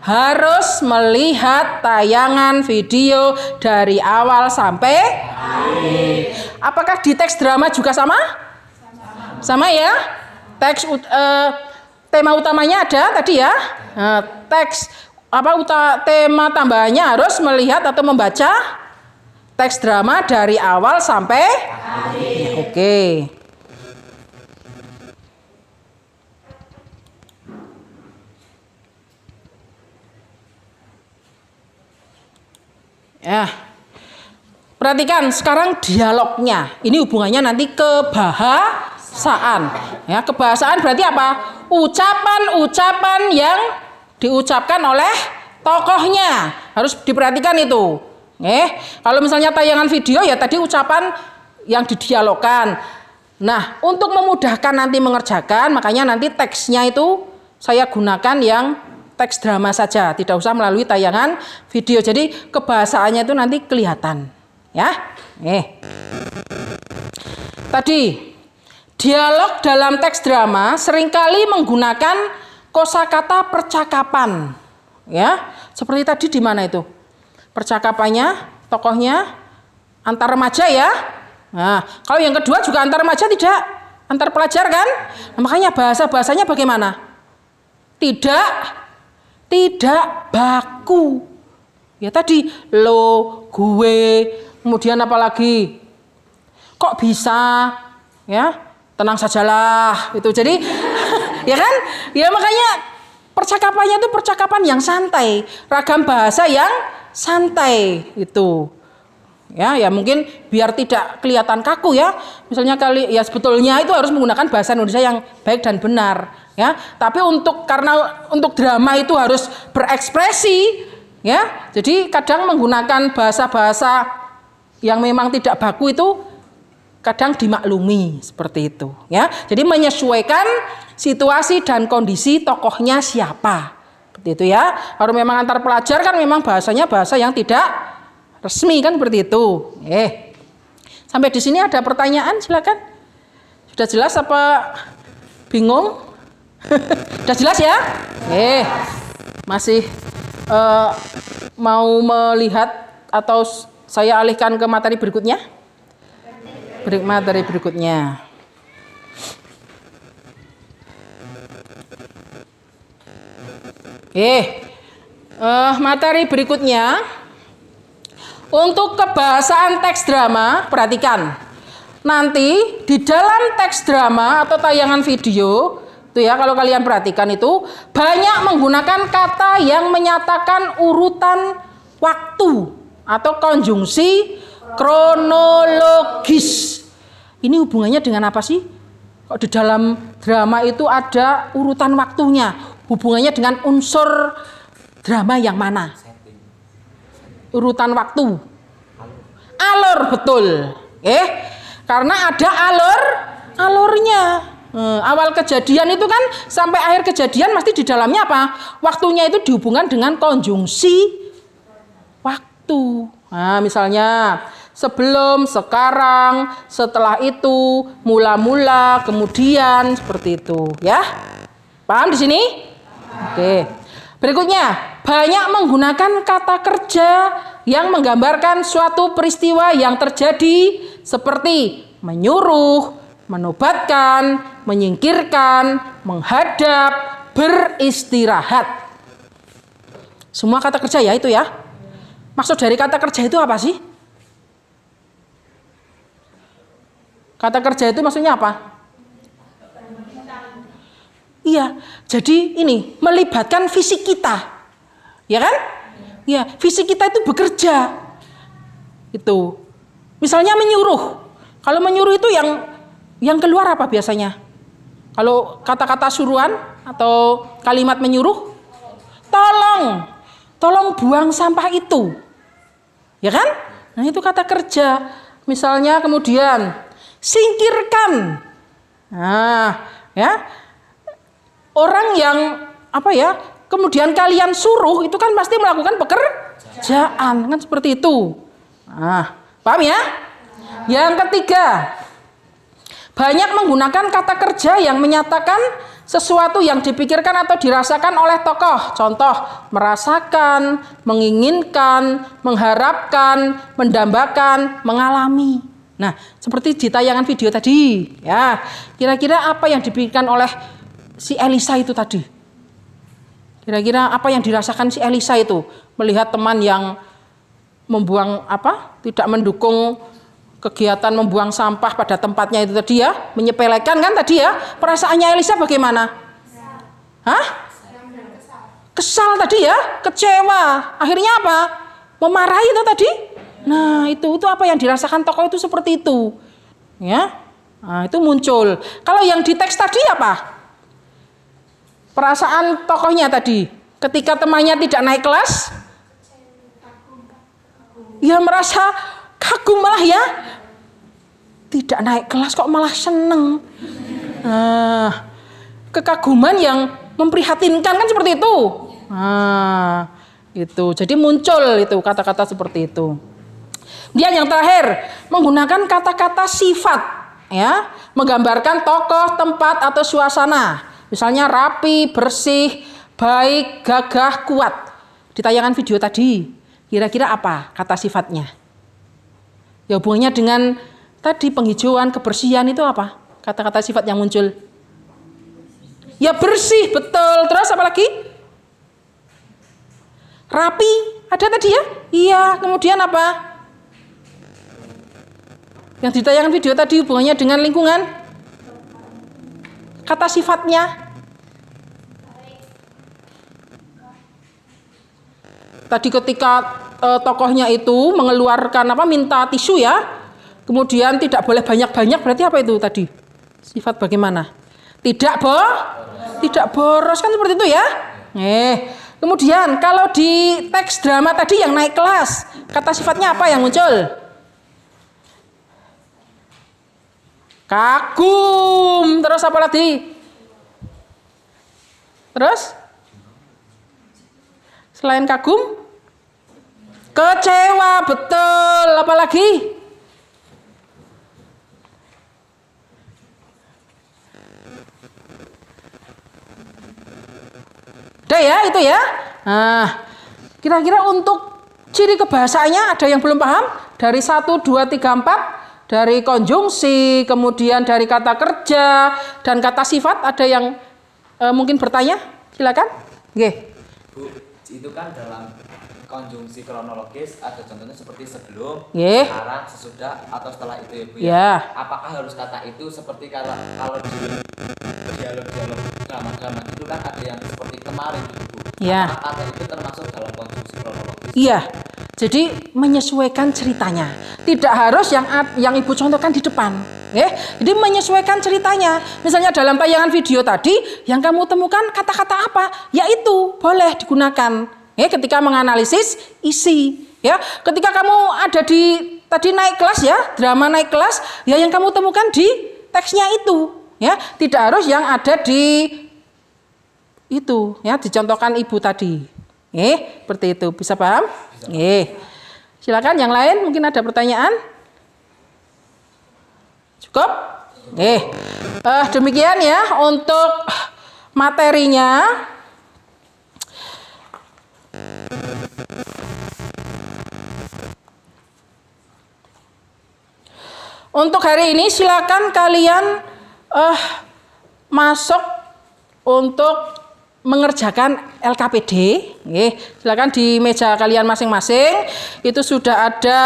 harus melihat tayangan video dari awal sampai akhir. Apakah di teks drama juga sama? Sama ya. Teks tema utamanya ada tadi ya. Teks tema tambahannya harus melihat atau membaca teks drama dari awal sampai akhir. Oke. Ya. Perhatikan sekarang dialognya. Ini hubungannya nanti ke bahasaan. Ya, kebahasaan berarti apa? Ucapan-ucapan yang diucapkan oleh tokohnya. Harus diperhatikan itu. Kalau misalnya tayangan video ya tadi ucapan yang didialogkan. Nah, untuk memudahkan nanti mengerjakan, makanya nanti teksnya itu saya gunakan yang teks drama saja, tidak usah melalui tayangan video. Jadi kebahasaannya itu nanti kelihatan, ya. Tadi dialog dalam teks drama seringkali menggunakan kosakata percakapan, ya. Seperti tadi di mana itu? Percakapannya, tokohnya antar remaja ya. Nah, kalau yang kedua juga antar remaja tidak, antar pelajar kan? Nah, makanya bahasanya bagaimana? Tidak baku. Ya tadi lo, gue, kemudian apa lagi? Kok bisa? Ya, tenang sajalah. Itu jadi ya kan? Ya makanya percakapannya itu percakapan yang santai, ragam bahasa yang santai itu. Ya, ya mungkin biar tidak kelihatan kaku ya. Misalnya ya sebetulnya itu harus menggunakan bahasa Indonesia yang baik dan benar ya. Tapi karena untuk drama itu harus berekspresi ya. Jadi kadang menggunakan bahasa-bahasa yang memang tidak baku itu kadang dimaklumi seperti itu ya. Jadi menyesuaikan situasi dan kondisi tokohnya siapa. Seperti itu ya. Kalau memang antar pelajar kan memang bahasanya bahasa yang tidak resmi kan seperti itu. Sampai di sini ada pertanyaan silakan. Sudah jelas apa bingung? Sudah jelas ya? Masih mau melihat atau saya alihkan ke materi berikutnya? Materi berikutnya. Materi berikutnya untuk kebahasaan teks drama, perhatikan. Nanti di dalam teks drama atau tayangan video, tuh ya kalau kalian perhatikan itu banyak menggunakan kata yang menyatakan urutan waktu atau konjungsi kronologis. Ini hubungannya dengan apa sih? Kok di dalam drama itu ada urutan waktunya? Hubungannya dengan unsur drama yang mana? Urutan waktu. Alur, betul. Karena ada alurnya. Awal kejadian itu kan sampai akhir kejadian mesti di dalamnya apa? Waktunya itu dihubungkan dengan konjungsi waktu. Nah, misalnya sebelum, sekarang, setelah itu, mula-mula, kemudian, seperti itu, ya. Paham di sini? Oke. Berikutnya, banyak menggunakan kata kerja yang menggambarkan suatu peristiwa yang terjadi seperti menyuruh, menobatkan, menyingkirkan, menghadap, beristirahat. Semua kata kerja ya itu ya. Maksud dari kata kerja itu apa sih? Kata kerja itu maksudnya apa? Iya, jadi ini melibatkan fisik kita, ya kan? Ya, fisik kita itu bekerja, itu. Misalnya menyuruh. Kalau menyuruh itu yang keluar apa biasanya? Kalau kata-kata suruhan atau kalimat menyuruh, tolong buang sampah itu, ya kan? Nah itu kata kerja. Misalnya kemudian singkirkan. Nah, ya. Orang yang kemudian kalian suruh itu kan pasti melakukan pekerjaan kan seperti itu. Nah, paham ya? Yang ketiga, banyak menggunakan kata kerja yang menyatakan sesuatu yang dipikirkan atau dirasakan oleh tokoh. Contoh, merasakan, menginginkan, mengharapkan, mendambakan, mengalami. Nah, seperti di tayangan video tadi, ya. Kira-kira apa yang dipikirkan oleh si Elisa itu tadi? Kira-kira apa yang dirasakan si Elisa itu melihat teman yang membuang tidak mendukung kegiatan membuang sampah pada tempatnya itu tadi ya, menyepelekan kan tadi ya? Perasaannya Elisa bagaimana? Kesal tadi ya, kecewa. Akhirnya apa? Memarahi itu tadi. Nah, itu apa yang dirasakan tokoh itu seperti itu. Ya. Nah, itu muncul. Kalau yang di teks tadi apa? Perasaan tokohnya tadi ketika temannya tidak naik kelas, ya merasa kagum malah ya, tidak naik kelas kok malah seneng. Nah, kekaguman yang memprihatinkan kan seperti itu. Nah, itu jadi muncul itu kata-kata seperti itu. Dia yang terakhir menggunakan kata-kata sifat, ya, menggambarkan tokoh, tempat atau suasana. Misalnya rapi, bersih, baik, gagah, kuat. Di tayangan video tadi, kira-kira apa kata sifatnya? Ya hubungannya dengan tadi penghijauan, kebersihan itu apa? Kata-kata sifat yang muncul. Ya bersih, betul. Terus apa lagi? Rapi, ada tadi ya? Iya, kemudian apa? Yang di tayangan video tadi hubungannya dengan lingkungan. Kata sifatnya tadi ketika tokohnya itu mengeluarkan minta tisu ya, kemudian tidak boleh banyak-banyak, berarti apa itu tadi? Sifat bagaimana? Tidak boros kan seperti itu ya. Kemudian kalau di teks drama tadi yang naik kelas, kata sifatnya apa yang muncul? Kagum. Terus apa lagi? Terus? Selain kagum? Kecewa, betul. Apa lagi? Udah ya, itu ya. Nah, kira-kira untuk ciri kebahasaannya ada yang belum paham? Dari 1, 2, 3, 4, dari konjungsi, kemudian dari kata kerja, dan kata sifat, ada yang mungkin bertanya? Silakan. Oke. Bu, itu kan dalam konjungsi kronologis ada contohnya seperti sebelum, Nggih. sekarang, sesudah, atau setelah itu ya Bu ya. Ya. Apakah harus kata itu seperti kalau di dialog-dialog drama-drama itu kan ada yang seperti kemarin gitu Bu. Ya. Apakah kata itu termasuk dalam konjungsi kronologis? Iya. Jadi menyesuaikan ceritanya. Tidak harus yang Ibu contohkan di depan. Jadi menyesuaikan ceritanya. Misalnya dalam tayangan video tadi yang kamu temukan kata-kata apa? Yaitu boleh digunakan ketika menganalisis isi. Ya, ketika kamu ada di tadi naik kelas ya, drama naik kelas, ya yang kamu temukan di teksnya itu. Ya, tidak harus yang ada di itu ya, dicontohkan Ibu tadi. Seperti itu. Bisa paham? Silakan yang lain mungkin ada pertanyaan? Cukup? Demikian ya untuk materinya. Untuk hari ini silakan kalian masuk untuk mengerjakan LKPD. Silakan di meja kalian masing-masing itu sudah ada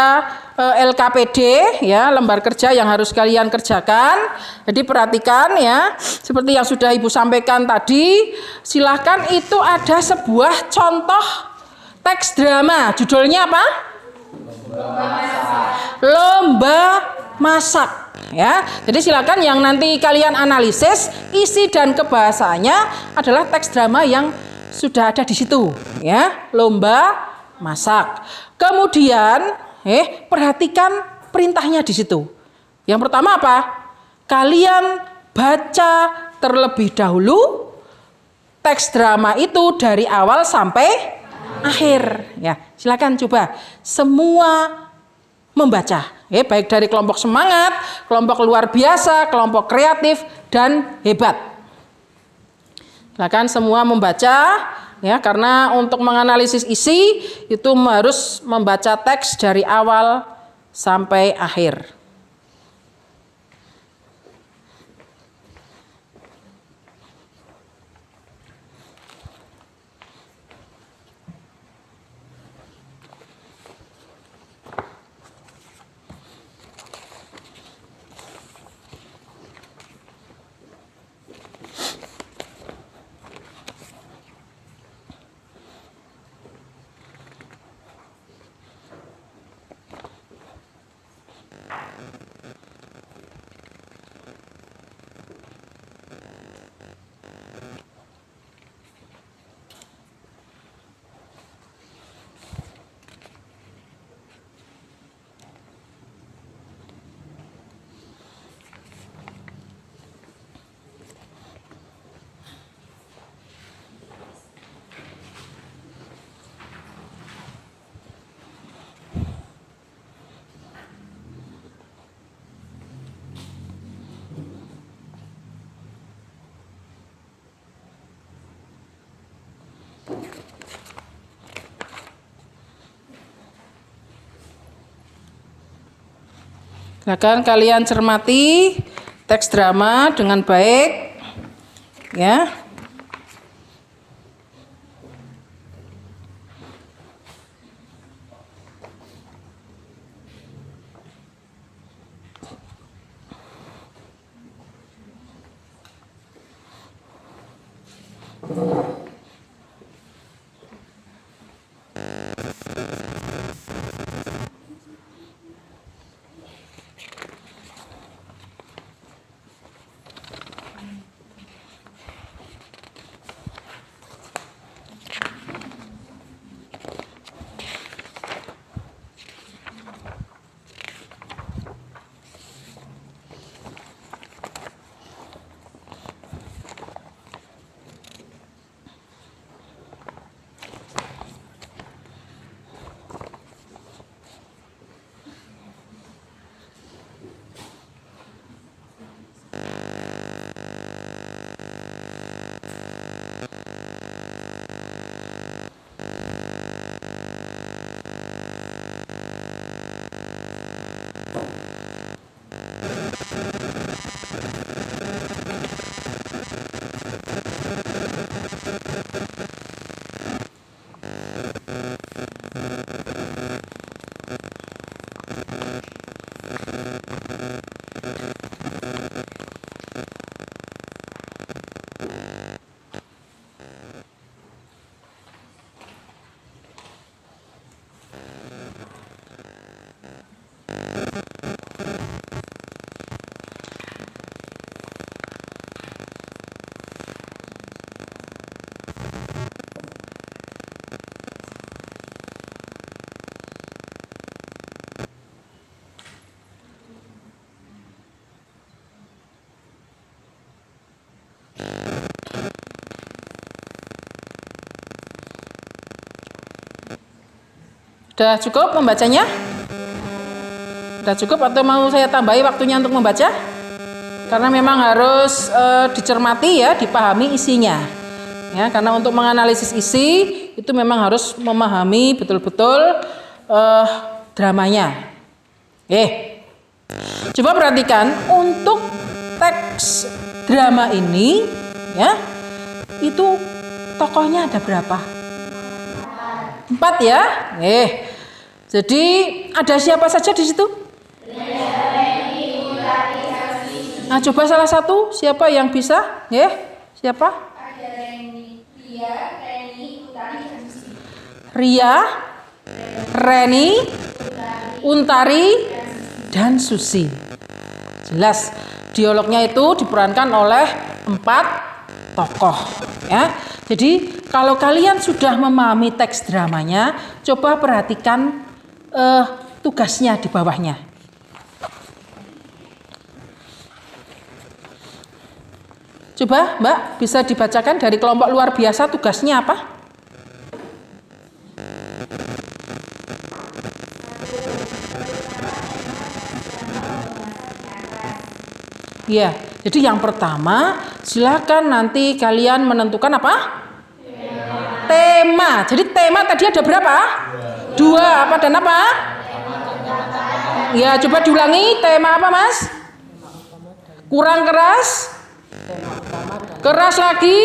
LKPD ya, lembar kerja yang harus kalian kerjakan. Jadi perhatikan ya, seperti yang sudah Ibu sampaikan tadi, silakan itu ada sebuah contoh teks drama. Judulnya apa? Lomba masak. Ya, jadi silakan yang nanti kalian analisis isi dan kebahasanya adalah teks drama yang sudah ada di situ, ya, lomba masak. Kemudian, perhatikan perintahnya di situ. Yang pertama apa? Kalian baca terlebih dahulu teks drama itu dari awal sampai akhir. Ya, silakan coba semua membaca. Baik dari kelompok semangat, kelompok luar biasa, kelompok kreatif, dan hebat. Silakan semua membaca ya, karena untuk menganalisis isi itu harus membaca teks dari awal sampai akhir. Silakan kalian cermati teks drama dengan baik, ya. Sudah cukup membacanya? Sudah cukup atau mau saya tambahi waktunya untuk membaca? Karena memang harus dicermati ya, dipahami isinya. Ya, karena untuk menganalisis isi itu memang harus memahami betul-betul dramanya. Coba perhatikan untuk teks drama ini ya. Itu tokohnya ada berapa? 4 ya. Jadi ada siapa saja di situ? Nah, coba salah satu siapa yang bisa? Siapa? Ada Ria, Reni, Utari, dan Susi. Ria, Reni, Untari, dan Susi. Jelas, dialognya itu diperankan oleh 4 tokoh ya. Jadi kalau kalian sudah memahami teks dramanya, coba perhatikan tugasnya di bawahnya. Coba Mbak bisa dibacakan dari kelompok luar biasa tugasnya apa? Ya, jadi yang pertama silakan nanti kalian menentukan apa? Tema. Jadi tema tadi ada berapa? 2. Apa dan apa? Ya, coba diulangi. Tema apa, Mas? Kurang keras? Keras lagi?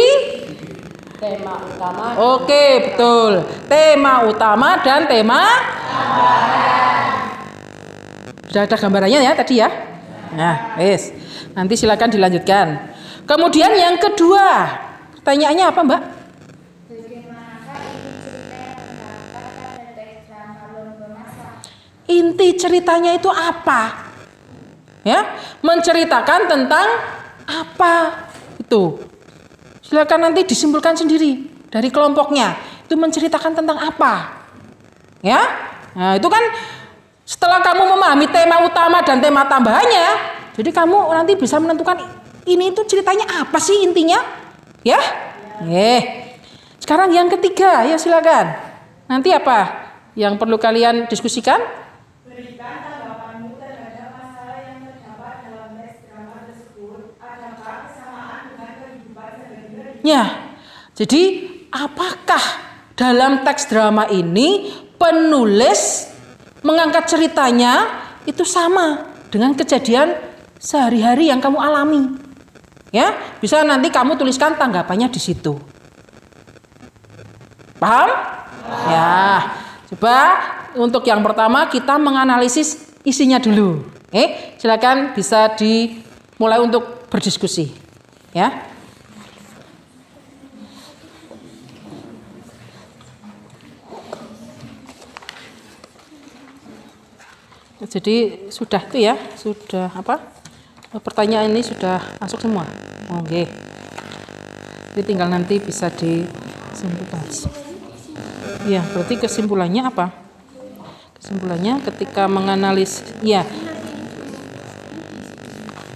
Tema utama. Oke, betul. Tema utama dan tema sudah ada gambarannya ya tadi ya. Nah, nanti silakan dilanjutkan. Kemudian yang kedua, pertanyaannya apa, Mbak? Inti ceritanya itu apa? Ya, menceritakan tentang apa itu? Silakan nanti disimpulkan sendiri dari kelompoknya. Itu menceritakan tentang apa? Ya, nah itu kan setelah kamu memahami tema utama dan tema tambahannya, jadi kamu nanti bisa menentukan ini itu ceritanya apa sih intinya? Ya? Sekarang yang ketiga, ya silakan. Nanti apa yang perlu kalian diskusikan? Berikan tanggapanmu terhadap masalah yang terdapat dalam teks drama tersebut. Adakah kesamaan dengan kehidupan sehari-hari? Ya, jadi apakah dalam teks drama ini penulis mengangkat ceritanya itu sama dengan kejadian sehari-hari yang kamu alami? Ya, bisa nanti kamu tuliskan tanggapannya di situ. Paham? Ya, coba untuk yang pertama kita menganalisis isinya dulu. Silakan bisa dimulai untuk berdiskusi. Ya. Jadi sudah itu ya, sudah apa? Pertanyaan ini sudah masuk semua. Oke. Jadi tinggal nanti bisa disimpulkan. Ya, berarti kesimpulannya apa? Kesimpulannya ketika menganalisis, ya.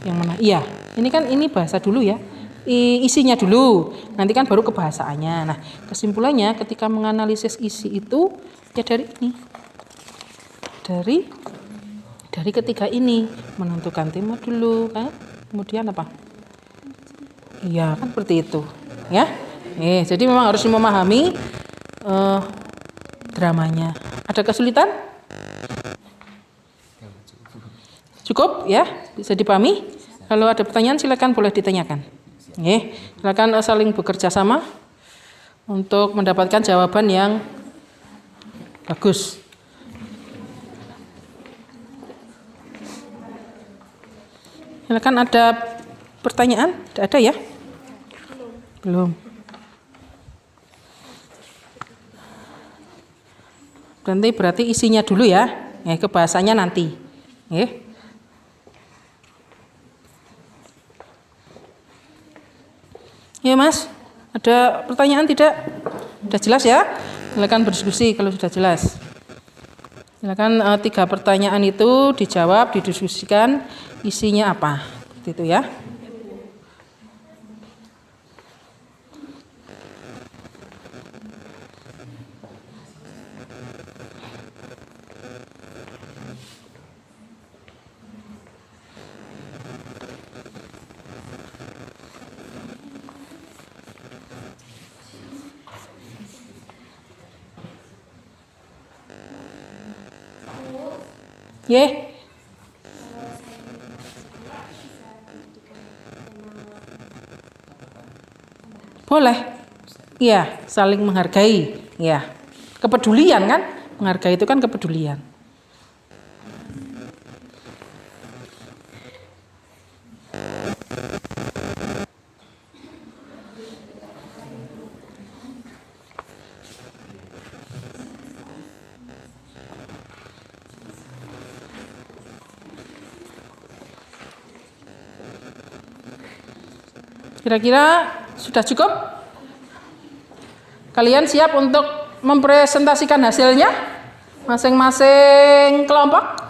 Yang mana? Iya. Ini kan ini bahasa dulu ya. Isinya dulu. Nanti kan baru kebahasaannya. Nah, kesimpulannya ketika menganalisis isi itu ya dari ini. Dari ketiga ini menentukan tema dulu kan, kemudian apa? Iya kan seperti itu, ya. Jadi memang harus memahami dramanya. Ada kesulitan? Cukup ya, bisa dipahami. Kalau ada pertanyaan silakan boleh ditanyakan. Silakan saling bekerja sama untuk mendapatkan jawaban yang bagus. Silakan, ada pertanyaan? Ada ya? Belum. Berarti isinya dulu ya. Kebahasanya nanti. Ya Mas, ada pertanyaan tidak? Sudah jelas ya? Silakan berdiskusi kalau sudah jelas. Silakan 3 pertanyaan itu dijawab, didiskusikan. Isinya apa? Seperti itu ya. Nggih. Boleh. Iya, saling menghargai. Iya. Kepedulian kan? Menghargai itu kan kepedulian. Kira-kira sudah cukup? Kalian siap untuk mempresentasikan hasilnya? Masing-masing kelompok?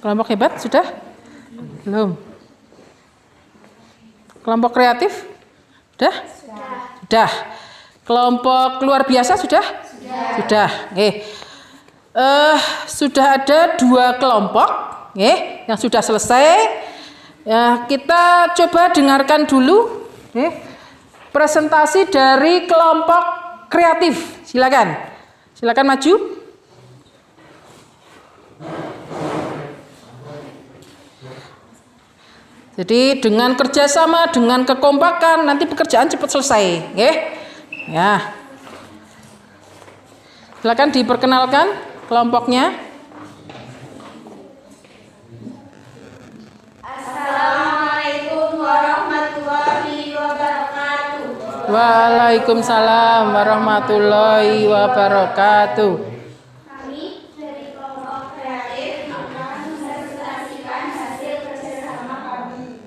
Kelompok hebat sudah? Belum. Kelompok kreatif? Sudah? Sudah. Kelompok luar biasa sudah? Sudah. Sudah ada 2 kelompok yang sudah selesai. Ya, kita coba dengarkan dulu presentasi dari kelompok kreatif. Silakan. Silakan maju. Jadi dengan kerjasama, dengan kekompakan, nanti pekerjaan cepat selesai, ya. Silakan diperkenalkan kelompoknya. Assalamualaikum warahmatullahi wabarakatuh. Waalaikumsalam warahmatullahi wabarakatuh. Kami dari kelompok kreatif akan mempresentasikan hasil kerjasama kami.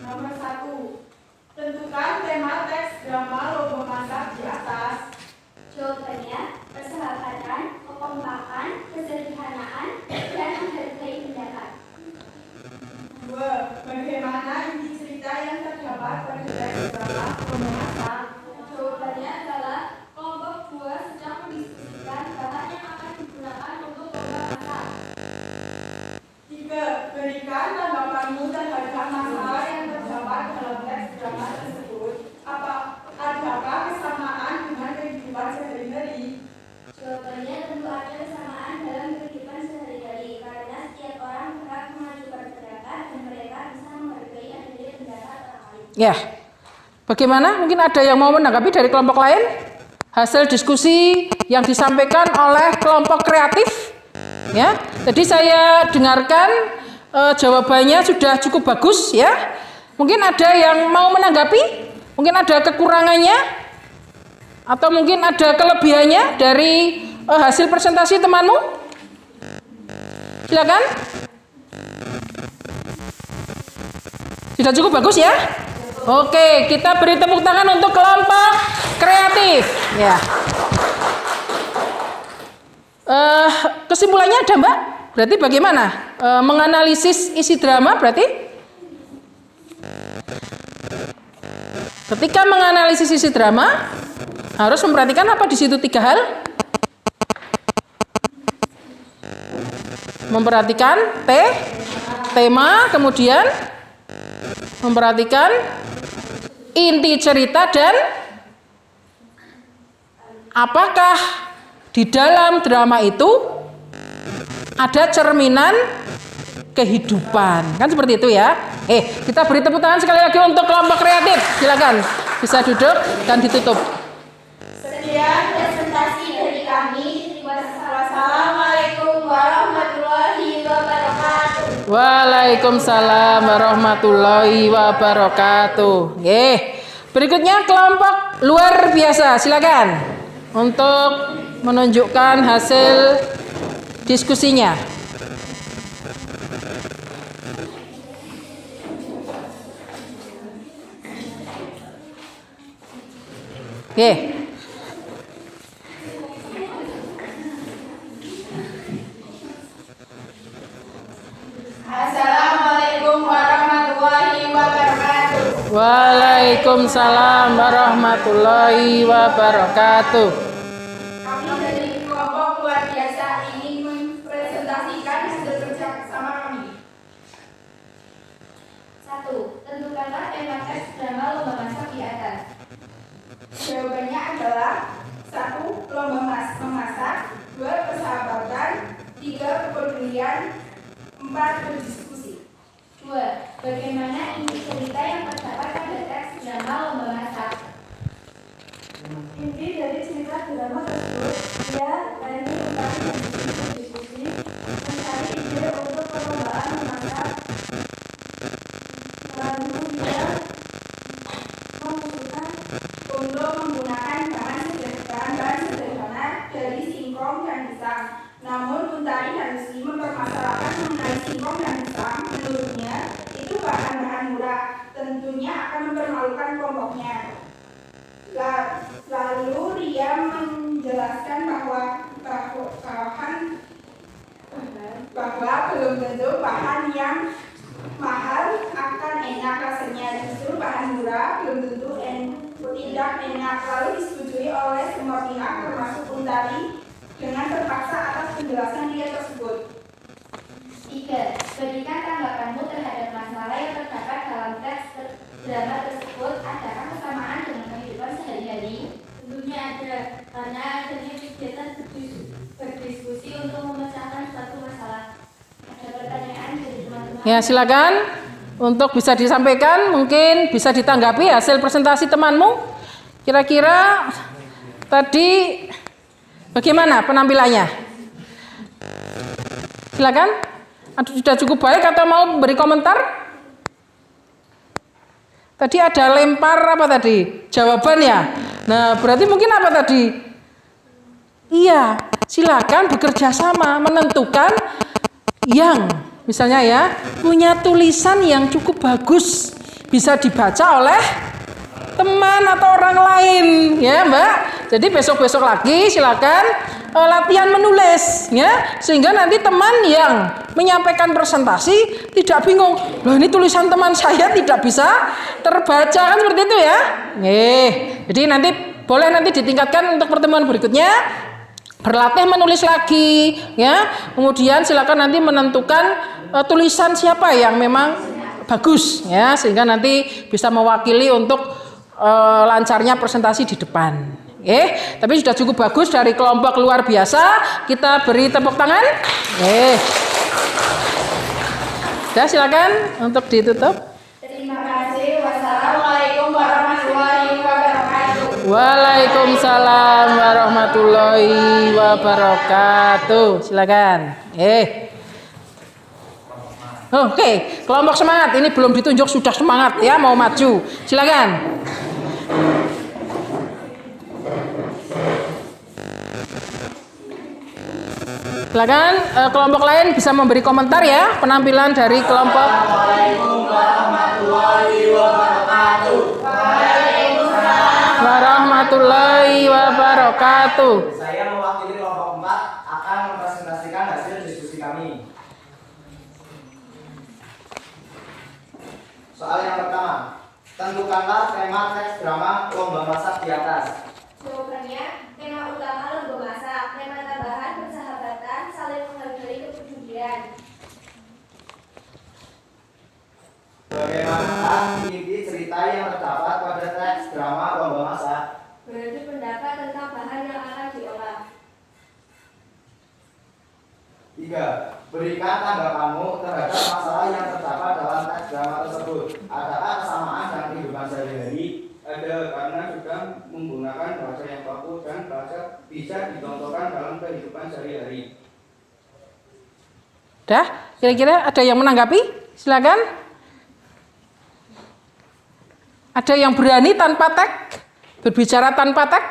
Nomor 1. Tentukan tema teks drama logo masak di atas. Jawabannya persahabatan, kekompakan, kesederhanaan, dan menghargai pendapat. 2. Bagaimana inti cerita yang terdapat pada teks drama logo masak? Jawabannya adalah kelompok 2 sedang mendiskusikan bahan yang akan digunakan untuk lomba masak. 3. Berikan tanggapanmu terhadap masalah yang terdapat dalam teks drama tersebut. Adakah kesamaan dengan kehidupan sehari-hari? Jawabannya tentu ada kesamaan dalam kehidupan sehari-hari karena setiap orang berhak mengajukan pendapat dan mereka bisa menghargai adanya pendapat orang lain. Ya. Bagaimana? Mungkin ada yang mau menanggapi dari kelompok lain? Hasil diskusi yang disampaikan oleh kelompok kreatif, ya. Jadi saya dengarkan jawabannya sudah cukup bagus, ya. Mungkin ada yang mau menanggapi? Mungkin ada kekurangannya? Atau mungkin ada kelebihannya dari hasil presentasi temanmu? Silakan. Sudah cukup bagus ya? Oke, kita beri tepuk tangan untuk kelompok kreatif. Ya. Kesimpulannya ada, Mbak? Berarti bagaimana? Menganalisis isi drama berarti? Ketika menganalisis isi drama, harus memperhatikan apa di situ 3 hal? Memperhatikan tema, kemudian memperhatikan inti cerita dan apakah di dalam drama itu ada cerminan kehidupan. Kan seperti itu ya. Kita beri tepuk tangan sekali lagi untuk kelompok kreatif. Silakan bisa duduk dan ditutup. Sekian presentasi dari kami. Wassalamualaikum warahmatullahi wabarakatuh. Waalaikumsalam warahmatullahi wabarakatuh. Berikutnya kelompok luar biasa. Silakan untuk menunjukkan hasil diskusinya. Oke. Assalamualaikum warahmatullahi wabarakatuh. Waalaikumsalam warahmatullahi wabarakatuh. Kami dari kelompok luar biasa ingin mempresentasikan hasil kerja bersama kami. 1. Tentukanlah tema teks drama lomba masak di atas. Jawabannya adalah 1. Lomba memasak, 2. Persahabatan, 3. Kepedulian, 4. Berdiskusi. 2. Bagaimana inti cerita yang terdapat pada teks drama lomba masak? Inti dari cerita drama tersebut, dia Reni Utami dan berdiskusi mencari ide untuk perlombaan memasak. Lalu dia memutuskan Untuk menggunakan bahan sederhana dari singkong dan pisang. Namun Kuntari dan Lucy mempermasalahkan mengenai singkong dan pisang. Menurutnya itu bahan-bahan murah, tentunya akan mempermalukan kelompoknya. Lalu Ria menjelaskan bahwa belum tentu bahan yang mahal akan enak rasanya, justru bahan murah belum tentu tidak enak. Lalu disetujui oleh semua pihak termasuk Kuntari dengan terpaksa atas penjelasan Ria tersebut. 3. Berikan tanggapanmu terhadap masalah yang terdapat dalam teks drama tersebut. Adakah kesamaan dengan kehidupan sehari-hari? tentunya ada, karena adanya kegiatan berdiskusi untuk memecahkan suatu masalah. Ada pertanyaan dari teman-teman? Ya, silakan untuk bisa disampaikan, mungkin bisa ditanggapi hasil presentasi temanmu. Kira-kira tadi bagaimana penampilannya? Silakan. Sudah cukup baik atau mau beri komentar? Tadi ada lempar apa tadi? Jawaban ya. Nah, berarti mungkin apa tadi? Iya, silakan bekerja sama menentukan yang misalnya ya punya tulisan yang cukup bagus, bisa dibaca oleh teman atau orang lain, ya Mbak. Jadi besok-besok lagi silakan latihan menulis, ya, sehingga nanti teman yang menyampaikan presentasi tidak bingung, loh ini tulisan teman saya tidak bisa terbaca, kan seperti itu ya. Jadi nanti boleh nanti ditingkatkan untuk pertemuan berikutnya, berlatih menulis lagi, ya. Kemudian silakan nanti menentukan tulisan siapa yang memang bagus, ya, sehingga nanti bisa mewakili untuk lancarnya presentasi di depan. Tapi sudah cukup bagus dari kelompok luar biasa. Kita beri tepuk tangan. Ya, silakan untuk ditutup. Terima kasih. Wassalamualaikum warahmatullahi wabarakatuh. Waalaikumsalam warahmatullahi wabarakatuh. Silakan. Oke, kelompok semangat. Ini belum ditunjuk sudah semangat ya, mau maju. Silakan. Silakan kelompok lain bisa memberi komentar ya penampilan dari kelompok. Assalamualaikum warahmatullahi wabarakatuh. Warahmatullahi wabarakatuh. Saya mewakili kelompok 4 akan mempresentasikan hasil diskusi kami. Soal yang pertama, tentukanlah tema teks drama lomba masak di atas. Jawabannya, tema utama lomba masak, tema tambahan persahabatan, saling menghargai kepedulian. Bagaimana inti cerita yang terdapat pada teks drama lomba masak? Berarti pendapat tentang bahan yang akan diolah. 3. Berikan tanggapanmu terhadap masalah yang terdapat dalam teks drama tersebut. Adakah kesamaan dengan kehidupan sehari-hari? Ada, karena juga menggunakan bahasa yang baku dan bahasa bisa dicontohkan dalam kehidupan sehari-hari. Dah, kira-kira ada yang menanggapi? Silakan. Ada yang berani tanpa tag? Berbicara tanpa tag?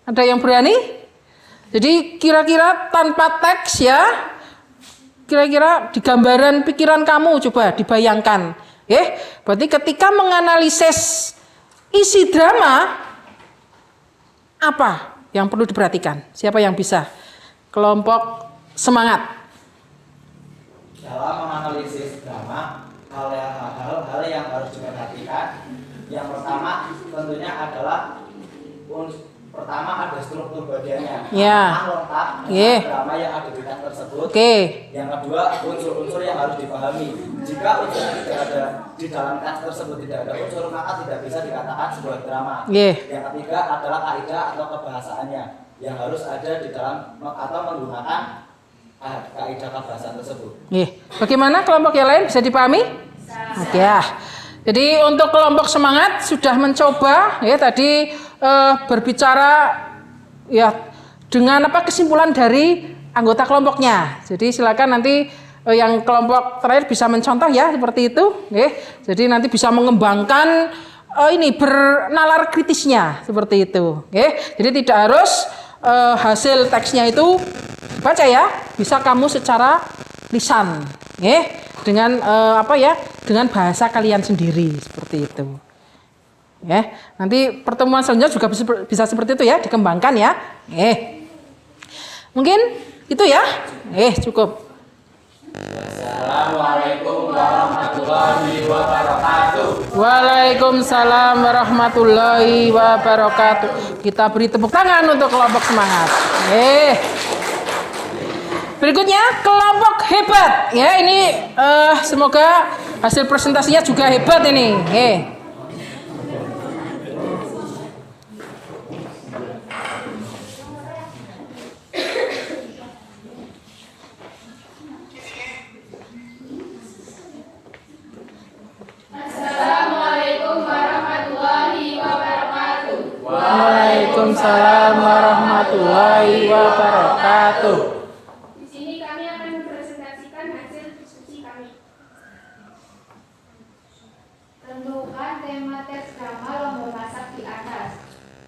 Ada yang berani? Jadi kira-kira tanpa teks ya, kira-kira di gambaran pikiran kamu coba dibayangkan. Berarti ketika menganalisis isi drama, apa yang perlu diperhatikan? Siapa yang bisa? Kelompok semangat. Dalam menganalisis drama, hal-hal yang harus diperhatikan. Yang pertama tentunya adalah pertama ada struktur bagiannya. Ya. Lengkap Yeah. drama yang ada di teks tersebut. Oke. Yang kedua, unsur-unsur yang harus dipahami. Jika unsur tidak ada di dalam teks tersebut, tidak ada unsur, maka tidak bisa dikatakan sebuah drama. Yeah. Yang ketiga adalah kaidah atau kebahasaannya yang harus ada di dalam atau menggunakan kaidah kebahasaan tersebut. Bagaimana kelompok yang lain bisa dipahami? Oke ya. Jadi untuk kelompok semangat sudah mencoba ya tadi berbicara ya dengan kesimpulan dari anggota kelompoknya. Jadi silakan nanti yang kelompok terakhir bisa mencontoh ya seperti itu. Jadi nanti bisa mengembangkan bernalar kritisnya seperti itu. Jadi tidak harus hasil teksnya itu baca ya, bisa kamu secara lisan, dengan dengan bahasa kalian sendiri seperti itu. Nanti pertemuan selanjutnya juga bisa seperti itu ya, dikembangkan ya. Mungkin itu ya. Cukup. Assalamualaikum warahmatullahi wabarakatuh. Waalaikumsalam warahmatullahi wabarakatuh. Kita beri tepuk tangan untuk kelompok semangat. Berikutnya kelompok hebat. Ya, ini semoga hasil presentasinya juga hebat ini. Assalamualaikum warahmatullahi wabarakatuh. Waalaikumsalam warahmatullahi wabarakatuh. Di sini kami akan mempresentasikan hasil diskusi kami. Tentukan tema teks drama lomba masak di atas.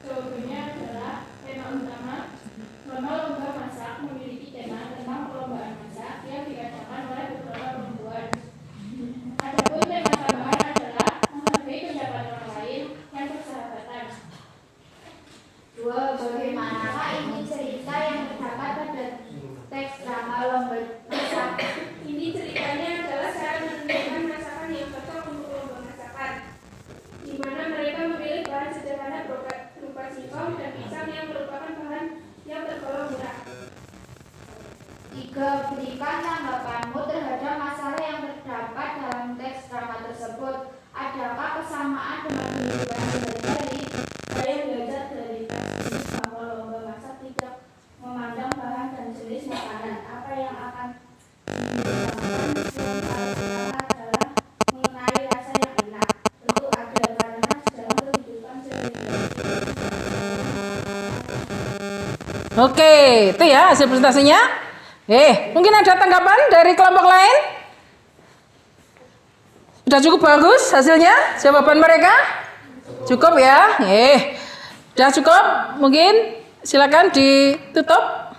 Jawabannya adalah tema utama. Lomba masak memiliki tema tentang perlombaan masak yang diadakan oleh beberapa perempuan. Adapun tema tambahan adalah menghargai pendapat orang lain yang bersahabatan. 2. Bagaimanakah ini cerita yang terdapat pada teks drama lomba masak? Ini ceritanya adalah cara menentukan masakan yang cocok untuk lomba masakan, di mana mereka memilih bahan sederhana berupa singkong dan pisang yang merupakan bahan yang tergolong murah. 3. Berikan tanggapanmu terhadap masalah yang terdapat dalam teks drama tersebut. Adakah kesamaan dengan kehidupan sehari-hari? Saya belajar dari teks ini bahwa lomba masak tidak memandang bahan dan jenis makanan. Apa yang akan diperlukan adalah mengenai rasa yang enak. Tentu ada karena dalam kehidupan sehari-hari. Oke, itu ya hasil presentasinya. Mungkin ada tanggapan dari kelompok lain? Sudah cukup bagus hasilnya? Jawaban mereka? Cukup ya? Sudah cukup? Mungkin silakan ditutup.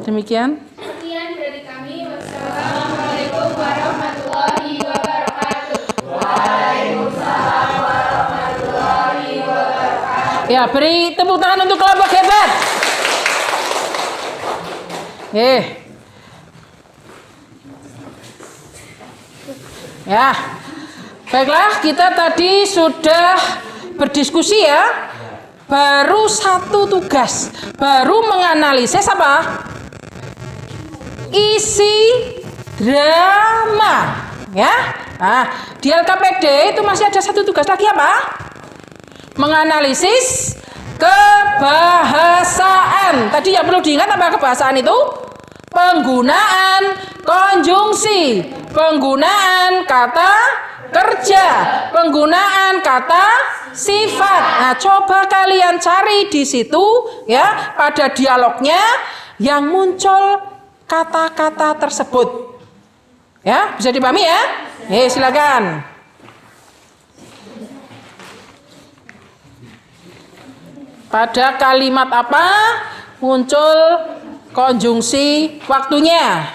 Demikian. Sekian dari kami. Wassalamualaikum warahmatullahi wabarakatuh. Ya, beri tepuk tangan untuk kelompok hebat. Ya, baiklah, kita tadi sudah berdiskusi ya. Baru satu tugas, baru menganalisis apa? Isi drama, ya. Nah, di LKPD itu masih ada satu tugas lagi apa? Menganalisis kebahasaan. Tadi yang perlu diingat apa kebahasaan itu? Penggunaan konjungsi, penggunaan kata kerja, penggunaan kata sifat. Nah, coba kalian cari di situ ya, pada dialognya yang muncul kata-kata tersebut. Ya, bisa dipahami ya? Silakan. Pada kalimat apa muncul konjungsi waktunya?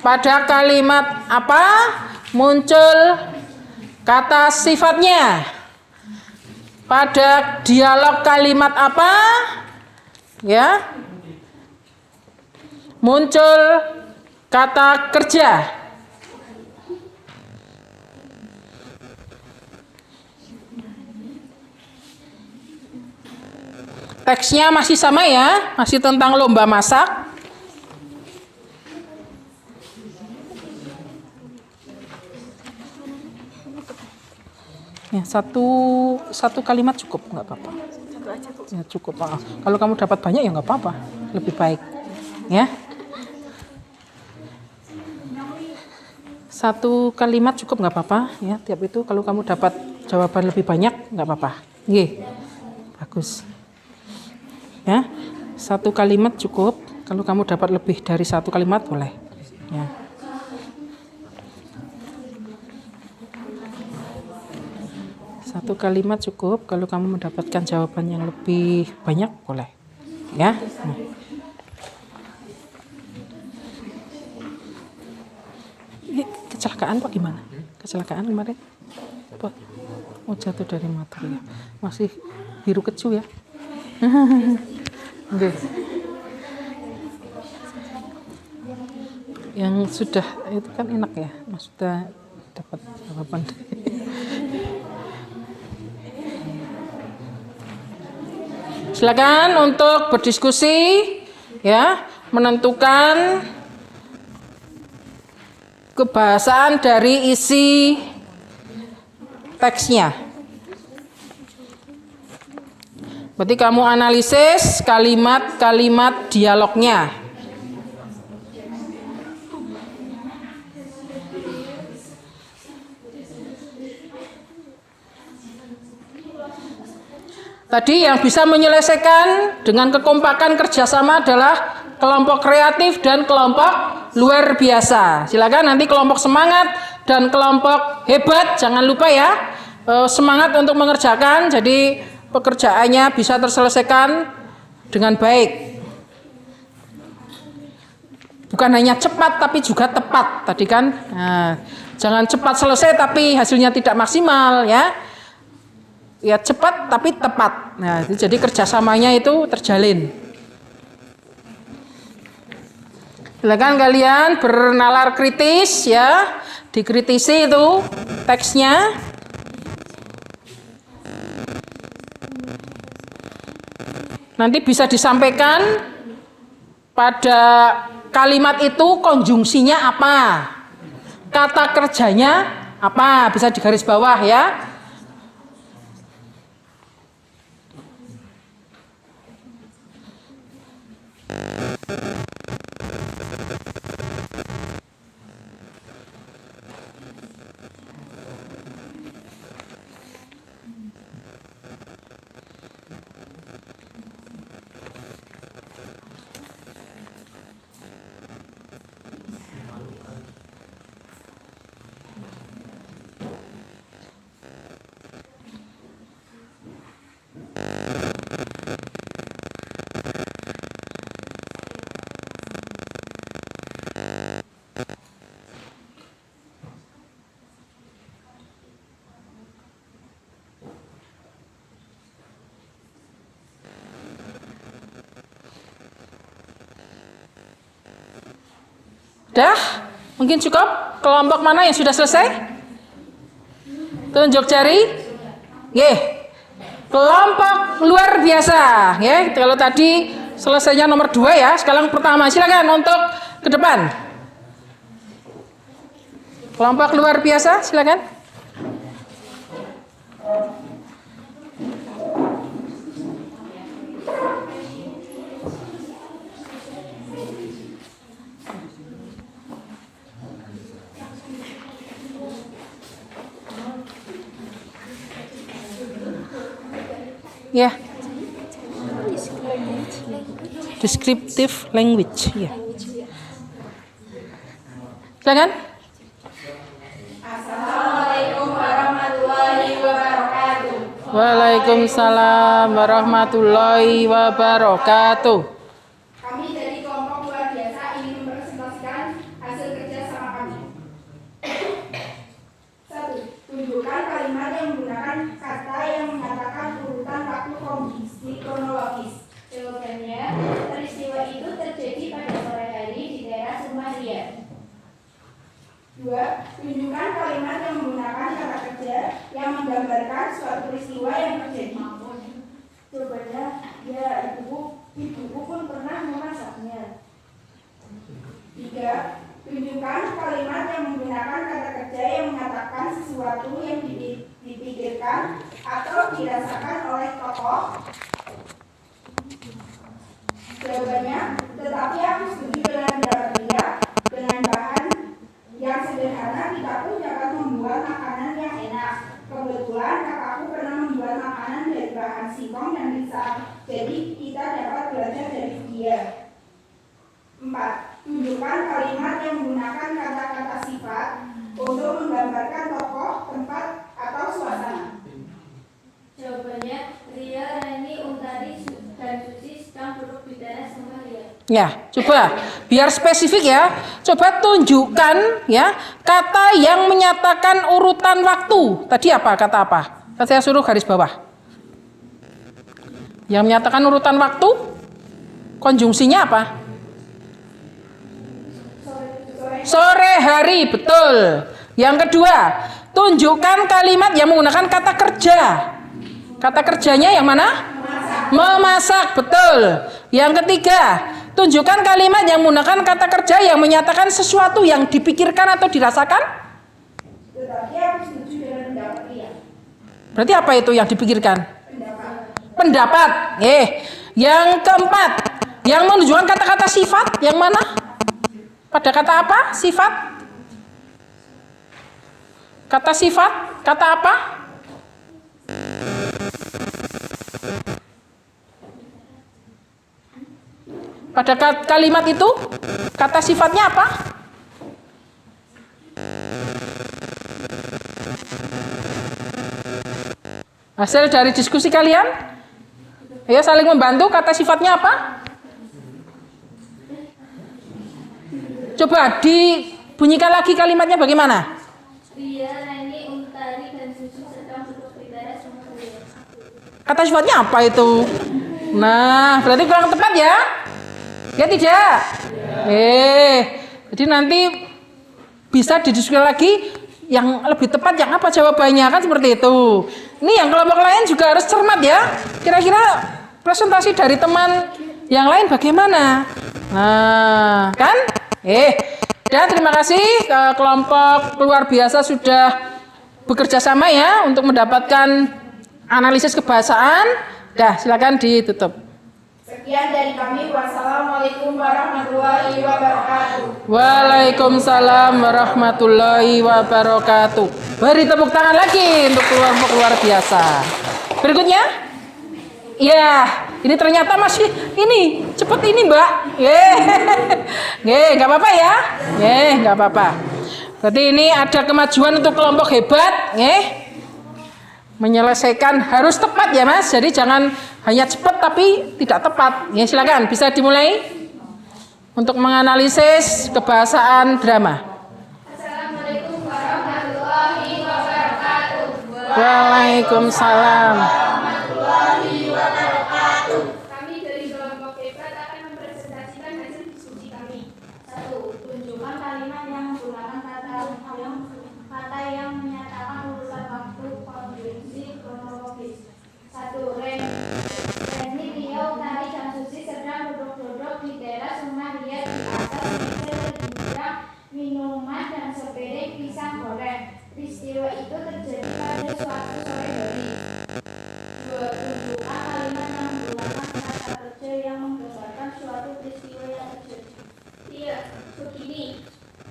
Pada kalimat apa muncul kata sifatnya? Pada dialog kalimat apa? Ya. Muncul kata kerja. Teksnya masih sama ya, masih tentang lomba masak. Ya, satu kalimat cukup, nggak apa-apa. Satu aja tuh. Ya, cukup. Kalau kamu dapat banyak ya nggak apa-apa, lebih baik. Ya. Satu kalimat cukup nggak apa-apa. Ya, tiap itu kalau kamu dapat jawaban lebih banyak nggak apa-apa. Nggih. Bagus. Ya, satu kalimat cukup. Kalau kamu dapat lebih dari satu kalimat boleh. Ya. Satu kalimat cukup. Kalau kamu mendapatkan jawaban yang lebih banyak boleh. Ya. Ini kecelakaan Pak gimana? Kecelakaan kemarin? Pak, oh jatuh dari motor ya. Masih biru kecu ya. Oke. Yang sudah itu kan enak ya, sudah dapat jawaban. Silakan untuk berdiskusi, ya, menentukan kebahasaan dari isi teksnya. Berarti kamu analisis kalimat-kalimat dialognya. Tadi yang bisa menyelesaikan dengan kekompakan kerjasama adalah kelompok kreatif dan kelompok luar biasa. Silakan nanti kelompok semangat dan kelompok hebat, jangan lupa ya, semangat untuk mengerjakan. Jadi pekerjaannya bisa terselesaikan dengan baik. Bukan hanya cepat tapi juga tepat tadi kan. Nah, jangan cepat selesai tapi hasilnya tidak maksimal ya. Ya cepat tapi tepat. Nah, jadi kerjasamanya itu terjalin. Silakan kalian bernalar kritis ya, dikritisi itu teksnya. Nanti bisa disampaikan pada kalimat itu konjungsinya apa, kata kerjanya apa, bisa digaris bawah ya. Dah, mungkin cukup. Kelompok mana yang sudah selesai? Tunjuk jari. Ye. Kelompok luar biasa. Ya, kalau tadi selesainya nomor 2 ya. Sekarang pertama, silakan untuk ke depan. Kelompok luar biasa, silakan. Ya. Descriptive language. Ya. Silakan. Assalamualaikum warahmatullahi wabarakatuh. Waalaikumsalam warahmatullahi wabarakatuh. Kami dari kelompok luar biasa ingin mempresentasikan hasil kerja sama kami. 1. Tunjukkan kalimat yang menggunakan kata yang menyatakan Ya, ibuku pun pernah memasaknya. 3. Tunjukkan kalimat yang menggunakan kata kerja yang mengatakan sesuatu yang dipikirkan atau dirasakan oleh tokoh. Jawabannya, tetapi aku setuju dengan pendapat dia. Dengan bahan yang sederhana, kita pun dapat membuat makanan yang enak. Kebetulan kakakku pernah membuat makanan dari bahan singkong dan pisang, jadi kita dapat belajar dari dia. 4. Tunjukkan kalimat yang menggunakan kata-kata sifat untuk menggambarkan tokoh, tempat, atau suasana. Jawabannya, Ria, Reni, Untari, dan Susi sedang duduk di teras rumah Ria. Ya, coba biar spesifik ya. Coba tunjukkan ya kata yang menyatakan urutan waktu. Tadi apa? Kata apa? Saya suruh garis bawah. Yang menyatakan urutan waktu, konjungsinya apa? Sore hari, betul. Yang kedua, tunjukkan kalimat yang menggunakan kata kerja. Kata kerjanya yang mana? Memasak, betul. Yang ketiga, tunjukkan kalimat yang menggunakan kata kerja yang menyatakan sesuatu yang dipikirkan atau dirasakan. Tetapi aku setuju dengan pendapat dia. Berarti apa itu yang dipikirkan? Pendapat. Yang keempat, yang menunjukkan kata-kata sifat yang mana? Pada kata apa? Sifat? Kata sifat? Kata apa? Pada kalimat itu, kata sifatnya apa? Hasil dari diskusi kalian? Ayo saling membantu, kata sifatnya apa? Coba dibunyikan lagi kalimatnya bagaimana? Ria, Reni, Untari, dan Susi sedang duduk di teras rumah Ria. Kata sifatnya apa itu? Nah, berarti kurang tepat ya? Ya tidak? Jadi nanti bisa didiskusikan lagi yang lebih tepat yang apa jawabannya, kan seperti itu. Ini yang kelompok lain juga harus cermat ya. Kira-kira presentasi dari teman yang lain bagaimana? Nah, kan? Dan terima kasih kelompok luar biasa sudah bekerja sama ya untuk mendapatkan analisis kebahasaan. Dah, silakan ditutup. Sekian dari kami. Wassalamualaikum warahmatullahi wabarakatuh. Waalaikumsalam warahmatullahi wabarakatuh. Beri tepuk tangan lagi untuk kelompok luar biasa. Berikutnya, ya, ini ternyata masih ini cepet ini Mbak. Nggak apa-apa ya. Nggak apa-apa. Berarti ini ada kemajuan untuk kelompok hebat. Menyelesaikan harus tepat ya Mas. Jadi jangan hanya cepat tapi tidak tepat. Ya silakan bisa dimulai untuk menganalisis kebahasaan drama. Assalamualaikum warahmatullahi wabarakatuh. Waalaikumsalam. Kami dari kelompok hebat akan mempresentasikan hasil diskusi kami. 1. Tunjukkan kalimat yang menggunakan kata yang menyatakan urutan waktu konjungsi kronologis. 1. Reni, Ria, Untari, dan Susi sedang duduk-duduk di teras rumah Ria. Di atas meja terjunjang minuman dan sepiring pisang goreng. Peristiwa itu terjadi pada suatu sore hari. 2. Tunjukkan kalimat yang menggunakan kata kerja yang menggambarkan suatu peristiwa yang terjadi. Iya, begini.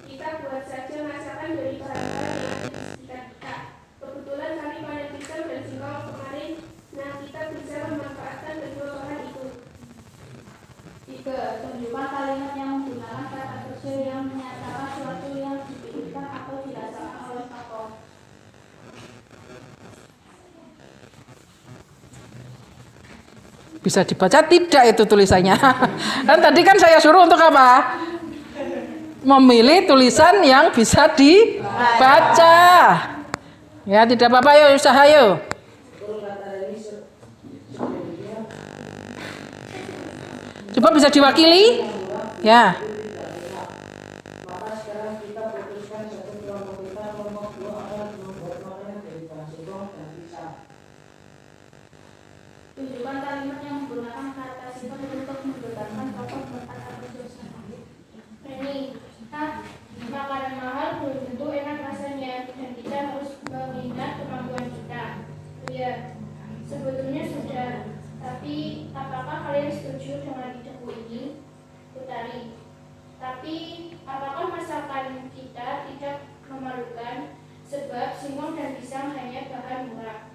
Kita buat saja masakan dari bahan-bahan yang ada di sekitar kita. Kebetulan kami panen pisang dan singkong kemarin. Nah, kita bisa memanfaatkan kedua bahan itu. 3. Tunjukkan kalimat yang menggunakan kata kerja yang menyatakan suatu yang dipikirkan atau dirasakan oleh tokoh. Bisa dibaca tidak itu tulisannya? Kan tadi kan saya suruh untuk apa? Memilih tulisan yang bisa dibaca. Ya tidak apa-apa, yuk usaha yuk. Coba bisa diwakili? Ya. Maka sekarang kita putuskan satu kelompok kita kelompok 2 akan membuat makanan dari bahan singkong dan pisang. Tunjukkan kalimat yang menggunakan kata sifat untuk menggambarkan tokoh tempat atau suasana. Reni, makanan mahal belum tentu enak rasanya dan kita harus mengingat kemampuan kita. Ya, sebetulnya sudah. Tapi apakah kalian setuju dengan ideku ini? Utari. Tapi apakah masakan kita tidak memalukan sebab singkong dan pisang hanya bahan murah?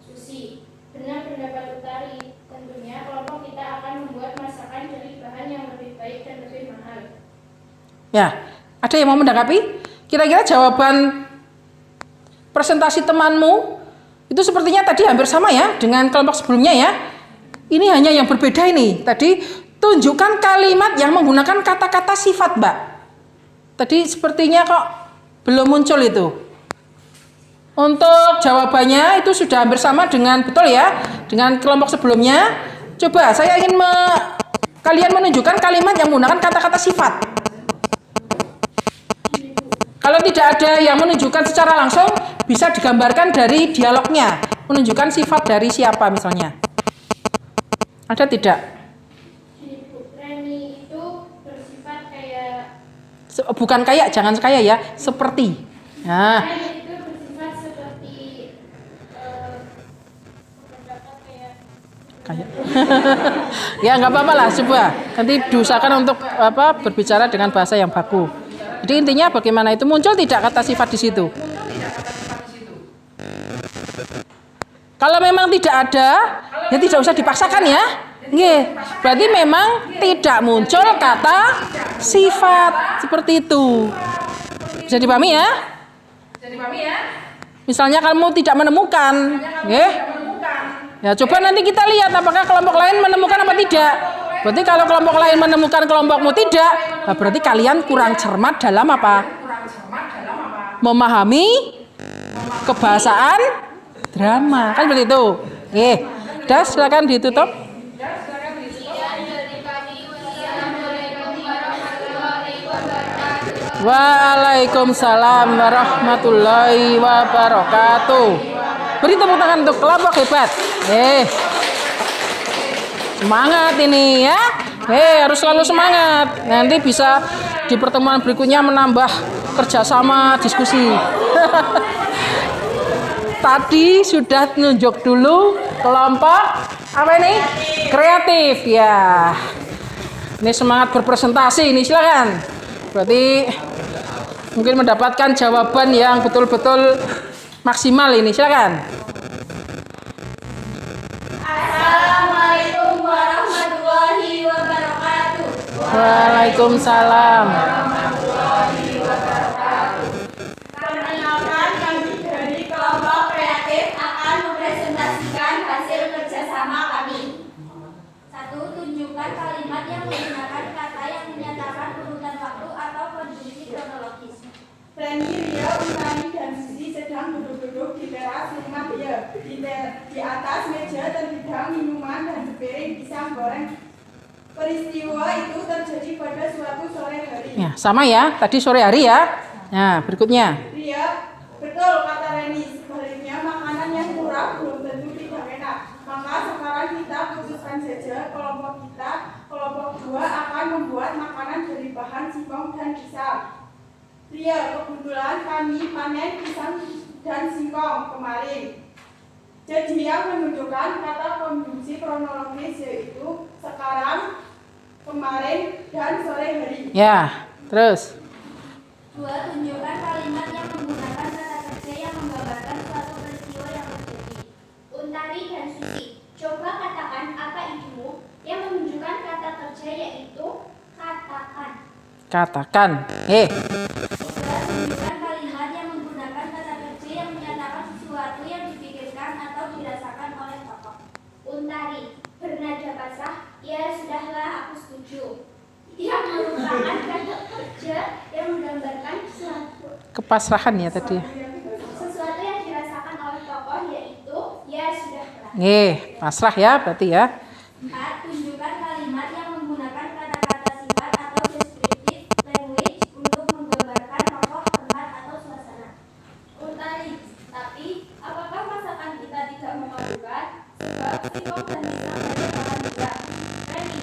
Susi. Benar pendapat Utari. Tentunya kelompok kita akan membuat masakan dari bahan yang lebih baik dan lebih mahal. Ya, ada yang mau menanggapi? Kira-kira jawaban presentasi temanmu itu sepertinya tadi hampir sama ya dengan kelompok sebelumnya ya. Ini hanya yang berbeda ini. Tadi tunjukkan kalimat yang menggunakan kata-kata sifat, Mbak. Tadi sepertinya kok belum muncul itu. Untuk jawabannya itu sudah hampir sama dengan betul ya dengan kelompok sebelumnya. Coba saya ingin kalian menunjukkan kalimat yang menggunakan kata-kata sifat. Kalau tidak ada yang menunjukkan secara langsung, bisa digambarkan dari dialognya, menunjukkan sifat dari siapa misalnya. Ada tidak? Reni itu bersifat kayak. Bukan kayak, jangan kayak ya, seperti. Nah. Reni itu bersifat seperti kayak. Ya nggak apa-apa lah, coba. Nanti diusahakan untuk berbicara dengan bahasa yang baku. Jadi intinya bagaimana itu muncul tidak kata sifat di situ? Kalau memang tidak ada, ya tidak usah dipaksakan ya. Nggih, berarti memang tidak muncul kata sifat seperti itu. Bisa dipahami ya? Misalnya kamu tidak menemukan, nggih. Ya coba nanti kita lihat apakah kelompok lain menemukan apa tidak. Berarti kalau kelompok lain menemukan kelompokmu tidak, berarti kalian kurang cermat dalam apa? Memahami kebahasaan drama. Kan seperti itu. Udah silakan ditutup. Waalaikumsalam warahmatullahi wabarakatuh. Beri tepuk tangan untuk kelompok hebat. Semangat ini ya. Harus selalu semangat. Nanti bisa di pertemuan berikutnya menambah kerjasama diskusi. Tadi sudah nunjuk dulu kelompok apa ini? Kreatif ya. Ini semangat berpresentasi ini, silakan. Berarti mungkin mendapatkan jawaban yang betul-betul maksimal ini, silakan. Assalamualaikum warahmatullahi wabarakatuh. Waalaikumsalam. Perkenalkan, kami dari kelompok kreatif akan mempresentasikan hasil kerjasama kami. 1. Tunjukkan kalimat yang menggunakan kata yang menyatakan urutan waktu atau kondisi kronologis. Reni, Ria, Utari, dan Susi sedang duduk-duduk di teras rumah Ria. Di atas meja terhidang minuman dan sepiring pisang goreng. Peristiwa itu terjadi pada suatu sore hari. Ya, sama ya, tadi sore hari ya. Nah, berikutnya. Ria, betul kata Reni. Sebaliknya makanan yang murah belum tentu tidak enak. Maka sekarang kita putuskan saja kelompok 2 akan membuat makanan dari bahan singkong dan pisang. Ria, kebetulan kami panen pisang dan singkong kemarin. Jadi yang menunjukkan kata kondisi kronologis yaitu sekarang, kemarin, dan sore hari. Ya, terus. 2. Tunjukkan kalimat yang menggunakan kata kerja yang menggambarkan suatu peristiwa yang terjadi. Utari dan Susi, coba katakan apa idemu yang menunjukkan kata kerja yaitu katakan. Katakan. 3. Tunjukkan kalimat yang menggunakan kata kerja yang menyatakan sesuatu yang dipikirkan atau dirasakan oleh tokoh. Utari, bernada pasrah, ya sudahlah aku setuju. Yang merupakan kata kerja yang menggambarkan Kepasrahan ya tadi. sesuatu yang dirasakan oleh tokoh yaitu ya sudahlah. Pasrah ya berarti ya. 4. Tunjukkan kalimat yang menggunakan kata-kata sifat atau descriptive language untuk menggambarkan tokoh, tempat, atau suasana. Utari, tapi apakah masakan kita tidak memalukan? juga singkong dan pisang dari bahan juga. Reni,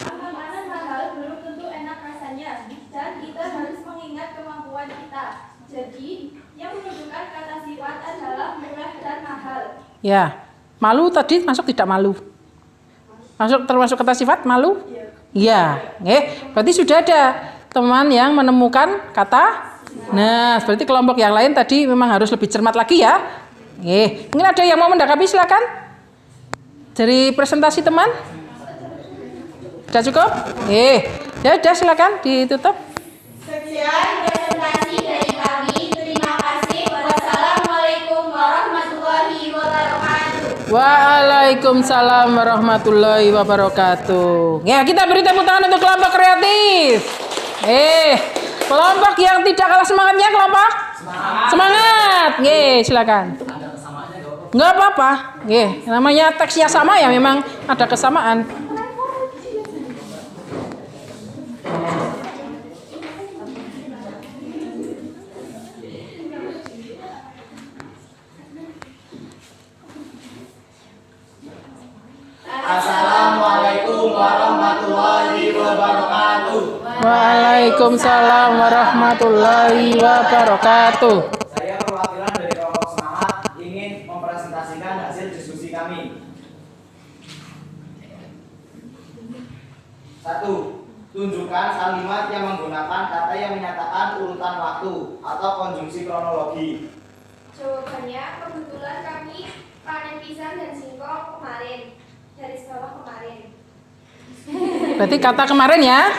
makanan mahal belum tentu enak rasanya dan kita harus mengingat kemampuan kita. Jadi, yang menunjukkan kata sifat adalah murah dan mahal. Ya, malu tadi masuk tidak malu? Masuk termasuk kata sifat malu? Iya. Berarti sudah ada teman yang menemukan kata. Nah, berarti kelompok yang lain tadi memang harus lebih cermat lagi ya. Mungkin ada yang mau mendakapi, silakan. Dari presentasi teman? Sudah cukup? Ya udah silakan ditutup. Sekian presentasi dari kami. Terima kasih. Wassalamualaikum warahmatullahi wabarakatuh. Waalaikumsalam warahmatullahi wabarakatuh. Ya, kita beri tepuk tangan untuk kelompok kreatif. Kelompok yang tidak kalah semangatnya, kelompok semangat. Silakan. Nggak apa-apa. Namanya teksnya sama ya, memang ada kesamaan. Assalamualaikum warahmatullahi wabarakatuh. Waalaikumsalam warahmatullahi wabarakatuh. Saya perwakilan dari kelompok semangat ingin mempresentasikan hasil diskusi kami. 1. Tunjukkan kalimat yang menggunakan kata yang menyatakan urutan waktu atau konjungsi kronologi. Jawabannya, kebetulan kami panen pisang dan singkong kemarin. Dari bawah kemarin. Berarti kata kemarin ya?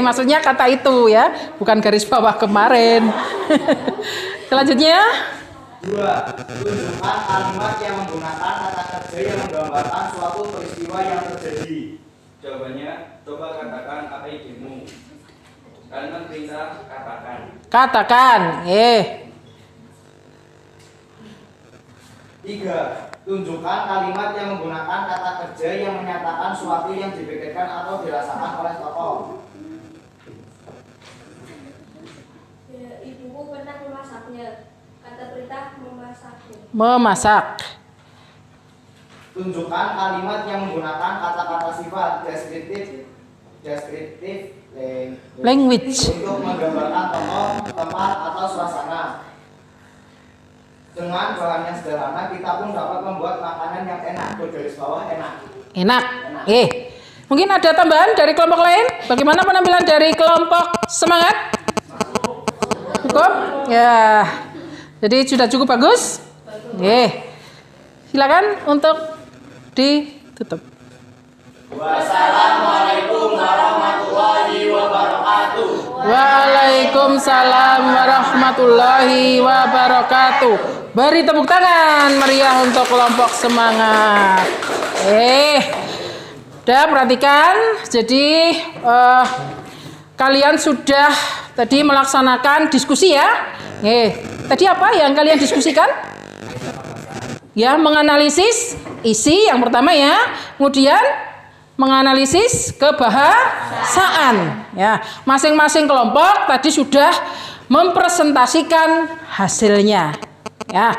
Maksudnya kata itu ya, bukan garis bawah kemarin. Selanjutnya. 2. Tunjukkan kalimat yang menggunakan kata kerja yang menggambarkan suatu peristiwa yang terjadi. Jawabannya, coba katakan apa idemu. Kalimat perintah katakan. Katakan. 3. Tunjukkan kalimat yang menggunakan kata kerja yang menyatakan suatu yang dipikirkan atau dirasakan oleh tokoh. Ibuku pernah memasaknya. Kata perintah memasaknya. Memasak. Tunjukkan kalimat yang menggunakan kata-kata sifat deskriptif Language. untuk menggambarkan tokoh, tempat, atau suasana. Dengan bahan yang sederhana, kita pun dapat membuat makanan yang enak. Bergaris bawah enak. Enak. Mungkin ada tambahan dari kelompok lain? Bagaimana penampilan dari kelompok semangat? Cukup? Ya. Jadi sudah cukup bagus? Silakan untuk ditutup. Wassalamualaikum warahmatullahi wabarakatuh. Waalaikumsalam warahmatullahi wabarakatuh. Beri tepuk tangan meriah untuk kelompok semangat. Udah perhatikan. Jadi kalian sudah tadi melaksanakan diskusi ya. Tadi apa yang kalian diskusikan? Ya, menganalisis isi yang pertama ya. Kemudian menganalisis kebahasaan. Ya, masing-masing kelompok tadi sudah mempresentasikan hasilnya. Ya,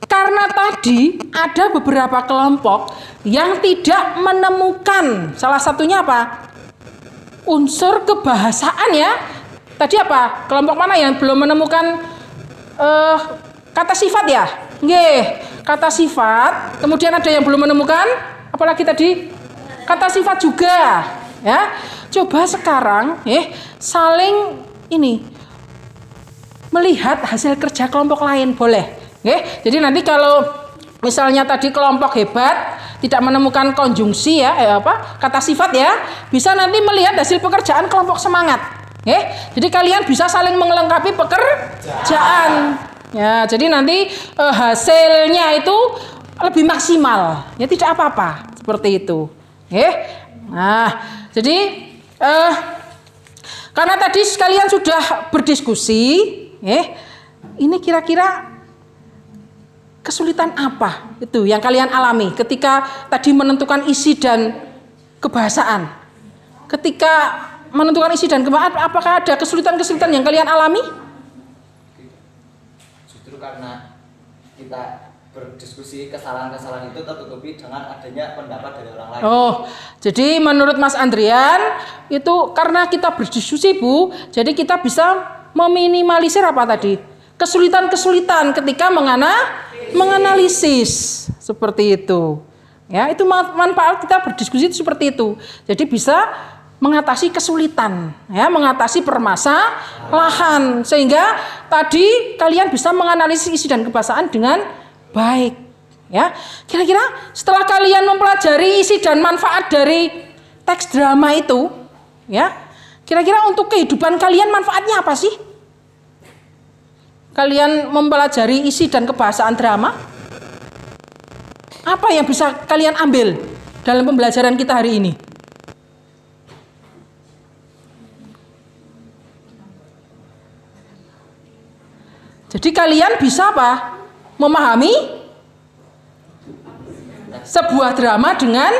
karena tadi ada beberapa kelompok yang tidak menemukan salah satunya apa? Unsur kebahasaan ya. Tadi apa? Kelompok mana yang belum menemukan kata sifat ya? Kata sifat. Kemudian ada yang belum menemukan apalagi tadi? Kata sifat juga. Ya. Coba sekarang saling melihat hasil kerja kelompok lain, boleh. Jadi nanti kalau misalnya tadi kelompok hebat tidak menemukan konjungsi ya, kata sifat ya, bisa nanti melihat hasil pekerjaan kelompok semangat. Jadi kalian bisa saling melengkapi pekerjaan. Ya, jadi nanti hasilnya itu lebih maksimal. Ya tidak apa-apa seperti itu. Nah, jadi karena tadi kalian sudah berdiskusi, ini kira-kira kesulitan apa itu yang kalian alami ketika tadi menentukan isi dan kebahasaan? Ketika menentukan isi dan kebahasaan, apakah ada kesulitan-kesulitan yang kalian alami? Justru karena kita berdiskusi kesalahan-kesalahan itu tertutupi dengan adanya pendapat dari orang lain. Oh, jadi menurut Mas Andrian itu karena kita berdiskusi Bu, jadi kita bisa meminimalisir apa tadi? Kesulitan-kesulitan ketika menganalisis seperti itu. Ya, itu manfaat kita berdiskusi itu seperti itu. Jadi bisa mengatasi kesulitan, ya, mengatasi permasalahan sehingga tadi kalian bisa menganalisis isi dan kebahasaan dengan baik. Ya, kira-kira setelah kalian mempelajari isi dan manfaat dari teks drama itu, ya, kira-kira untuk kehidupan kalian manfaatnya apa sih? Kalian mempelajari isi dan kebahasaan drama? Apa yang bisa kalian ambil dalam pembelajaran kita hari ini? Jadi kalian bisa apa? Memahami sebuah drama dengan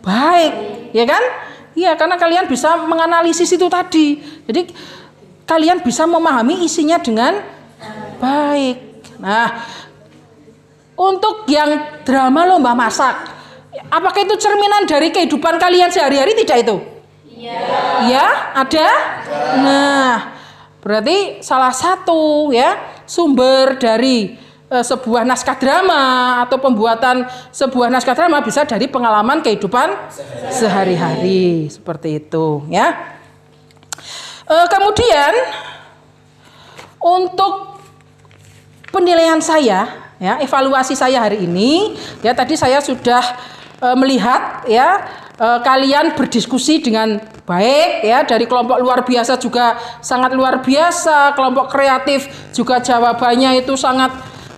baik, ya kan? Iya, karena kalian bisa menganalisis itu tadi. Jadi kalian bisa memahami isinya dengan baik. Nah, untuk yang drama lomba masak, apakah itu cerminan dari kehidupan kalian sehari-hari? Tidak itu? Iya. Ya, ada? Nah, berarti salah satu ya sumber dari sebuah naskah drama atau pembuatan sebuah naskah drama bisa dari pengalaman kehidupan sehari-hari seperti itu ya. Kemudian untuk penilaian saya ya, evaluasi saya hari ini ya, tadi saya sudah melihat ya kalian berdiskusi dengan baik ya, dari kelompok luar biasa juga sangat luar biasa, kelompok kreatif juga jawabannya itu sangat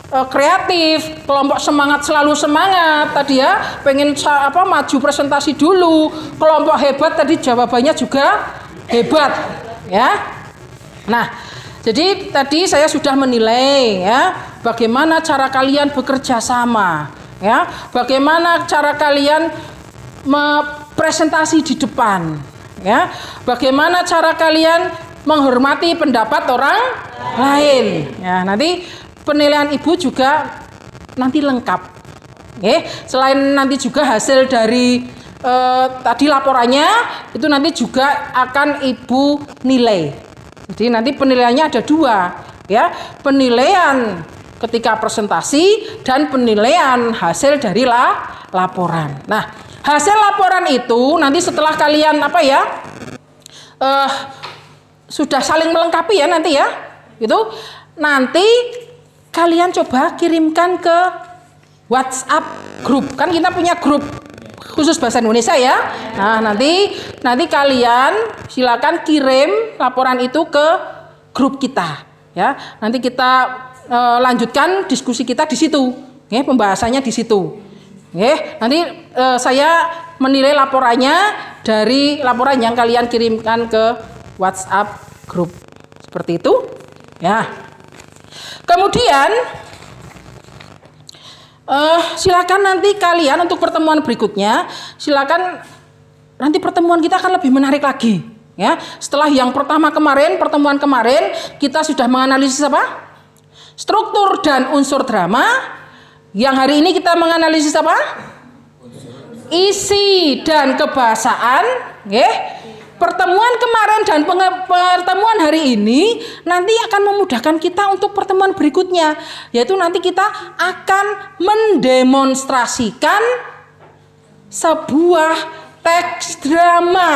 kreatif, kelompok semangat selalu semangat tadi ya, pengen maju presentasi dulu, kelompok hebat tadi jawabannya juga hebat ya. Nah, jadi tadi saya sudah menilai ya bagaimana cara kalian bekerja sama ya, bagaimana cara kalian presentasi di depan ya, bagaimana cara kalian menghormati pendapat orang lain ya. Nanti penilaian Ibu juga nanti lengkap ya. Selain nanti juga hasil dari tadi laporannya itu nanti juga akan Ibu nilai. Jadi nanti penilaiannya ada dua ya, penilaian ketika presentasi dan penilaian hasil dari laporan. Nah, hasil laporan itu nanti setelah kalian sudah saling melengkapi ya nanti ya, itu nanti kalian coba kirimkan ke WhatsApp grup. Kan kita punya grup khusus bahasa Indonesia ya. Nah, nanti kalian silakan kirim laporan itu ke grup kita ya. Nanti kita lanjutkan diskusi kita di situ. Ya, pembahasannya di situ. Ya, nanti saya menilai laporannya dari laporan yang kalian kirimkan ke WhatsApp grup. Seperti itu. Ya. Kemudian silakan nanti kalian untuk pertemuan berikutnya, silakan nanti pertemuan kita akan lebih menarik lagi ya. Setelah yang pertemuan kemarin kita sudah menganalisis apa? Struktur dan unsur drama. Yang hari ini kita menganalisis apa? Isi dan kebahasaan, ya. Pertemuan kemarin dan pertemuan hari ini nanti akan memudahkan kita untuk pertemuan berikutnya, yaitu nanti kita akan mendemonstrasikan sebuah teks drama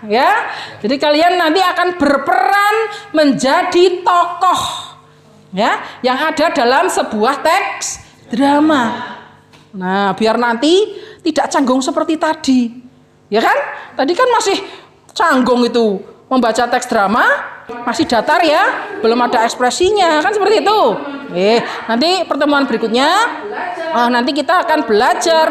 ya. Jadi kalian nanti akan berperan menjadi tokoh ya yang ada dalam sebuah teks drama. Nah, biar nanti tidak canggung seperti tadi. Ya kan? Tadi kan masih canggung itu membaca teks drama, masih datar ya, belum ada ekspresinya, kan seperti itu. Nanti pertemuan berikutnya nanti kita akan belajar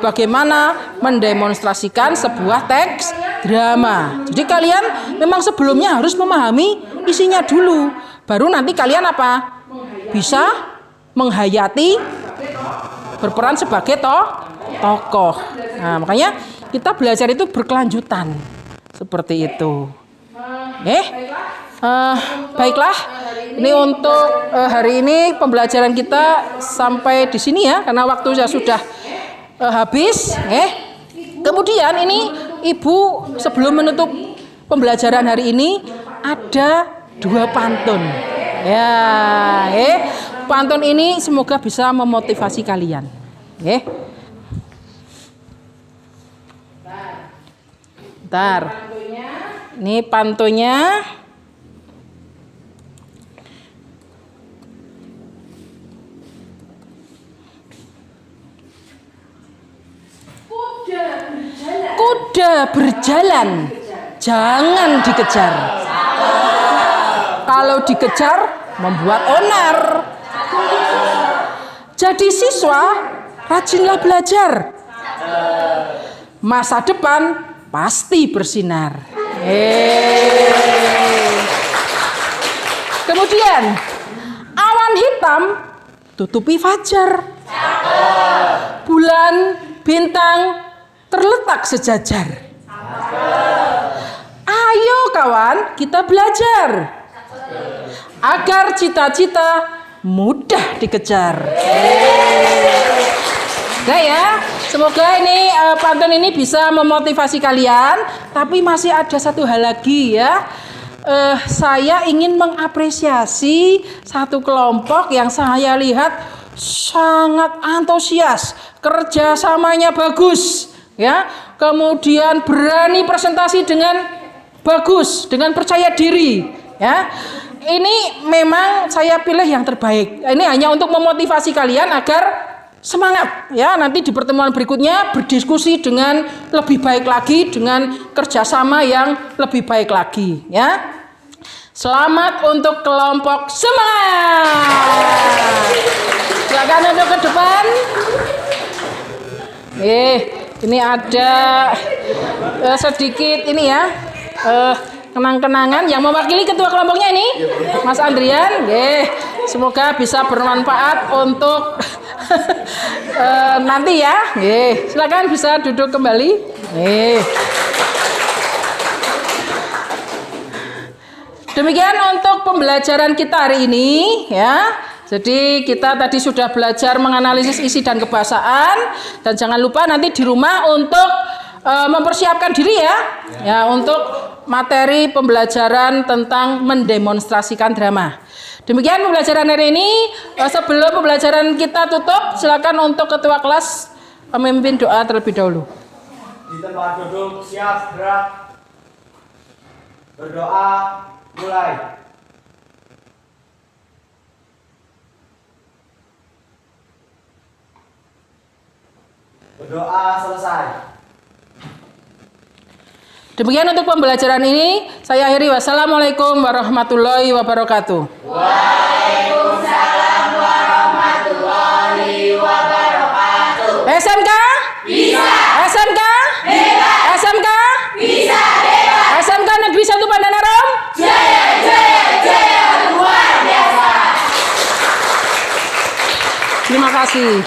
bagaimana mendemonstrasikan sebuah teks drama. Jadi kalian memang sebelumnya harus memahami isinya dulu, baru nanti kalian apa? Bisa menghayati, berperan sebagai tokoh. Nah, makanya kita belajar itu berkelanjutan seperti itu. Baiklah, ini untuk hari ini pembelajaran kita sampai di sini ya, karena waktunya sudah habis. Kemudian ini Ibu sebelum menutup pembelajaran hari ini ada 2 pantun. Ya, pantun ini semoga bisa memotivasi kalian. Bentar. Ini pantunnya. Kuda berjalan, jangan dikejar. Kalau dikejar, membuat onar. Jadi siswa, rajinlah belajar. Masa depan pasti bersinar. Kemudian, awan hitam tutupi fajar. Bulan, bintang terletak sejajar. Ayo kawan, kita belajar agar cita-cita mudah dikejar. Nah ya, semoga ini pantun ini bisa memotivasi kalian. Tapi masih ada satu hal lagi ya. Saya ingin mengapresiasi satu kelompok yang saya lihat sangat antusias, kerjasamanya bagus. Ya, kemudian berani presentasi dengan bagus, dengan percaya diri. Ya, ini memang saya pilih yang terbaik. Ini hanya untuk memotivasi kalian agar semangat. Ya, nanti di pertemuan berikutnya berdiskusi dengan lebih baik lagi, dengan kerjasama yang lebih baik lagi. Ya, selamat untuk kelompok semangat. Silakan untuk ke depan. Ini ada sedikit ini ya, kenang-kenangan yang mewakili ketua kelompoknya ini, Mas Andrian. Semoga bisa bermanfaat untuk nanti ya. Silakan bisa duduk kembali. Demikian untuk pembelajaran kita hari ini ya. Jadi kita tadi sudah belajar menganalisis isi dan kebahasaan, dan jangan lupa nanti di rumah untuk mempersiapkan diri ya untuk materi pembelajaran tentang mendemonstrasikan drama. Demikian pembelajaran hari ini. Sebelum pembelajaran kita tutup, silakan untuk ketua kelas memimpin doa terlebih dahulu. Di tempat duduk siap gerak. Berdoa mulai. Berdoa selesai. Demikian untuk pembelajaran ini, saya akhiri. Wassalamualaikum warahmatullahi wabarakatuh. Waalaikumsalam warahmatullahi wabarakatuh. SMK? Bisa. SMK? Hebat. SMK? Bisa hebat. SMK Negeri 1 Pandanarom? Jaya, jaya, jaya, luar biasa. Terima kasih.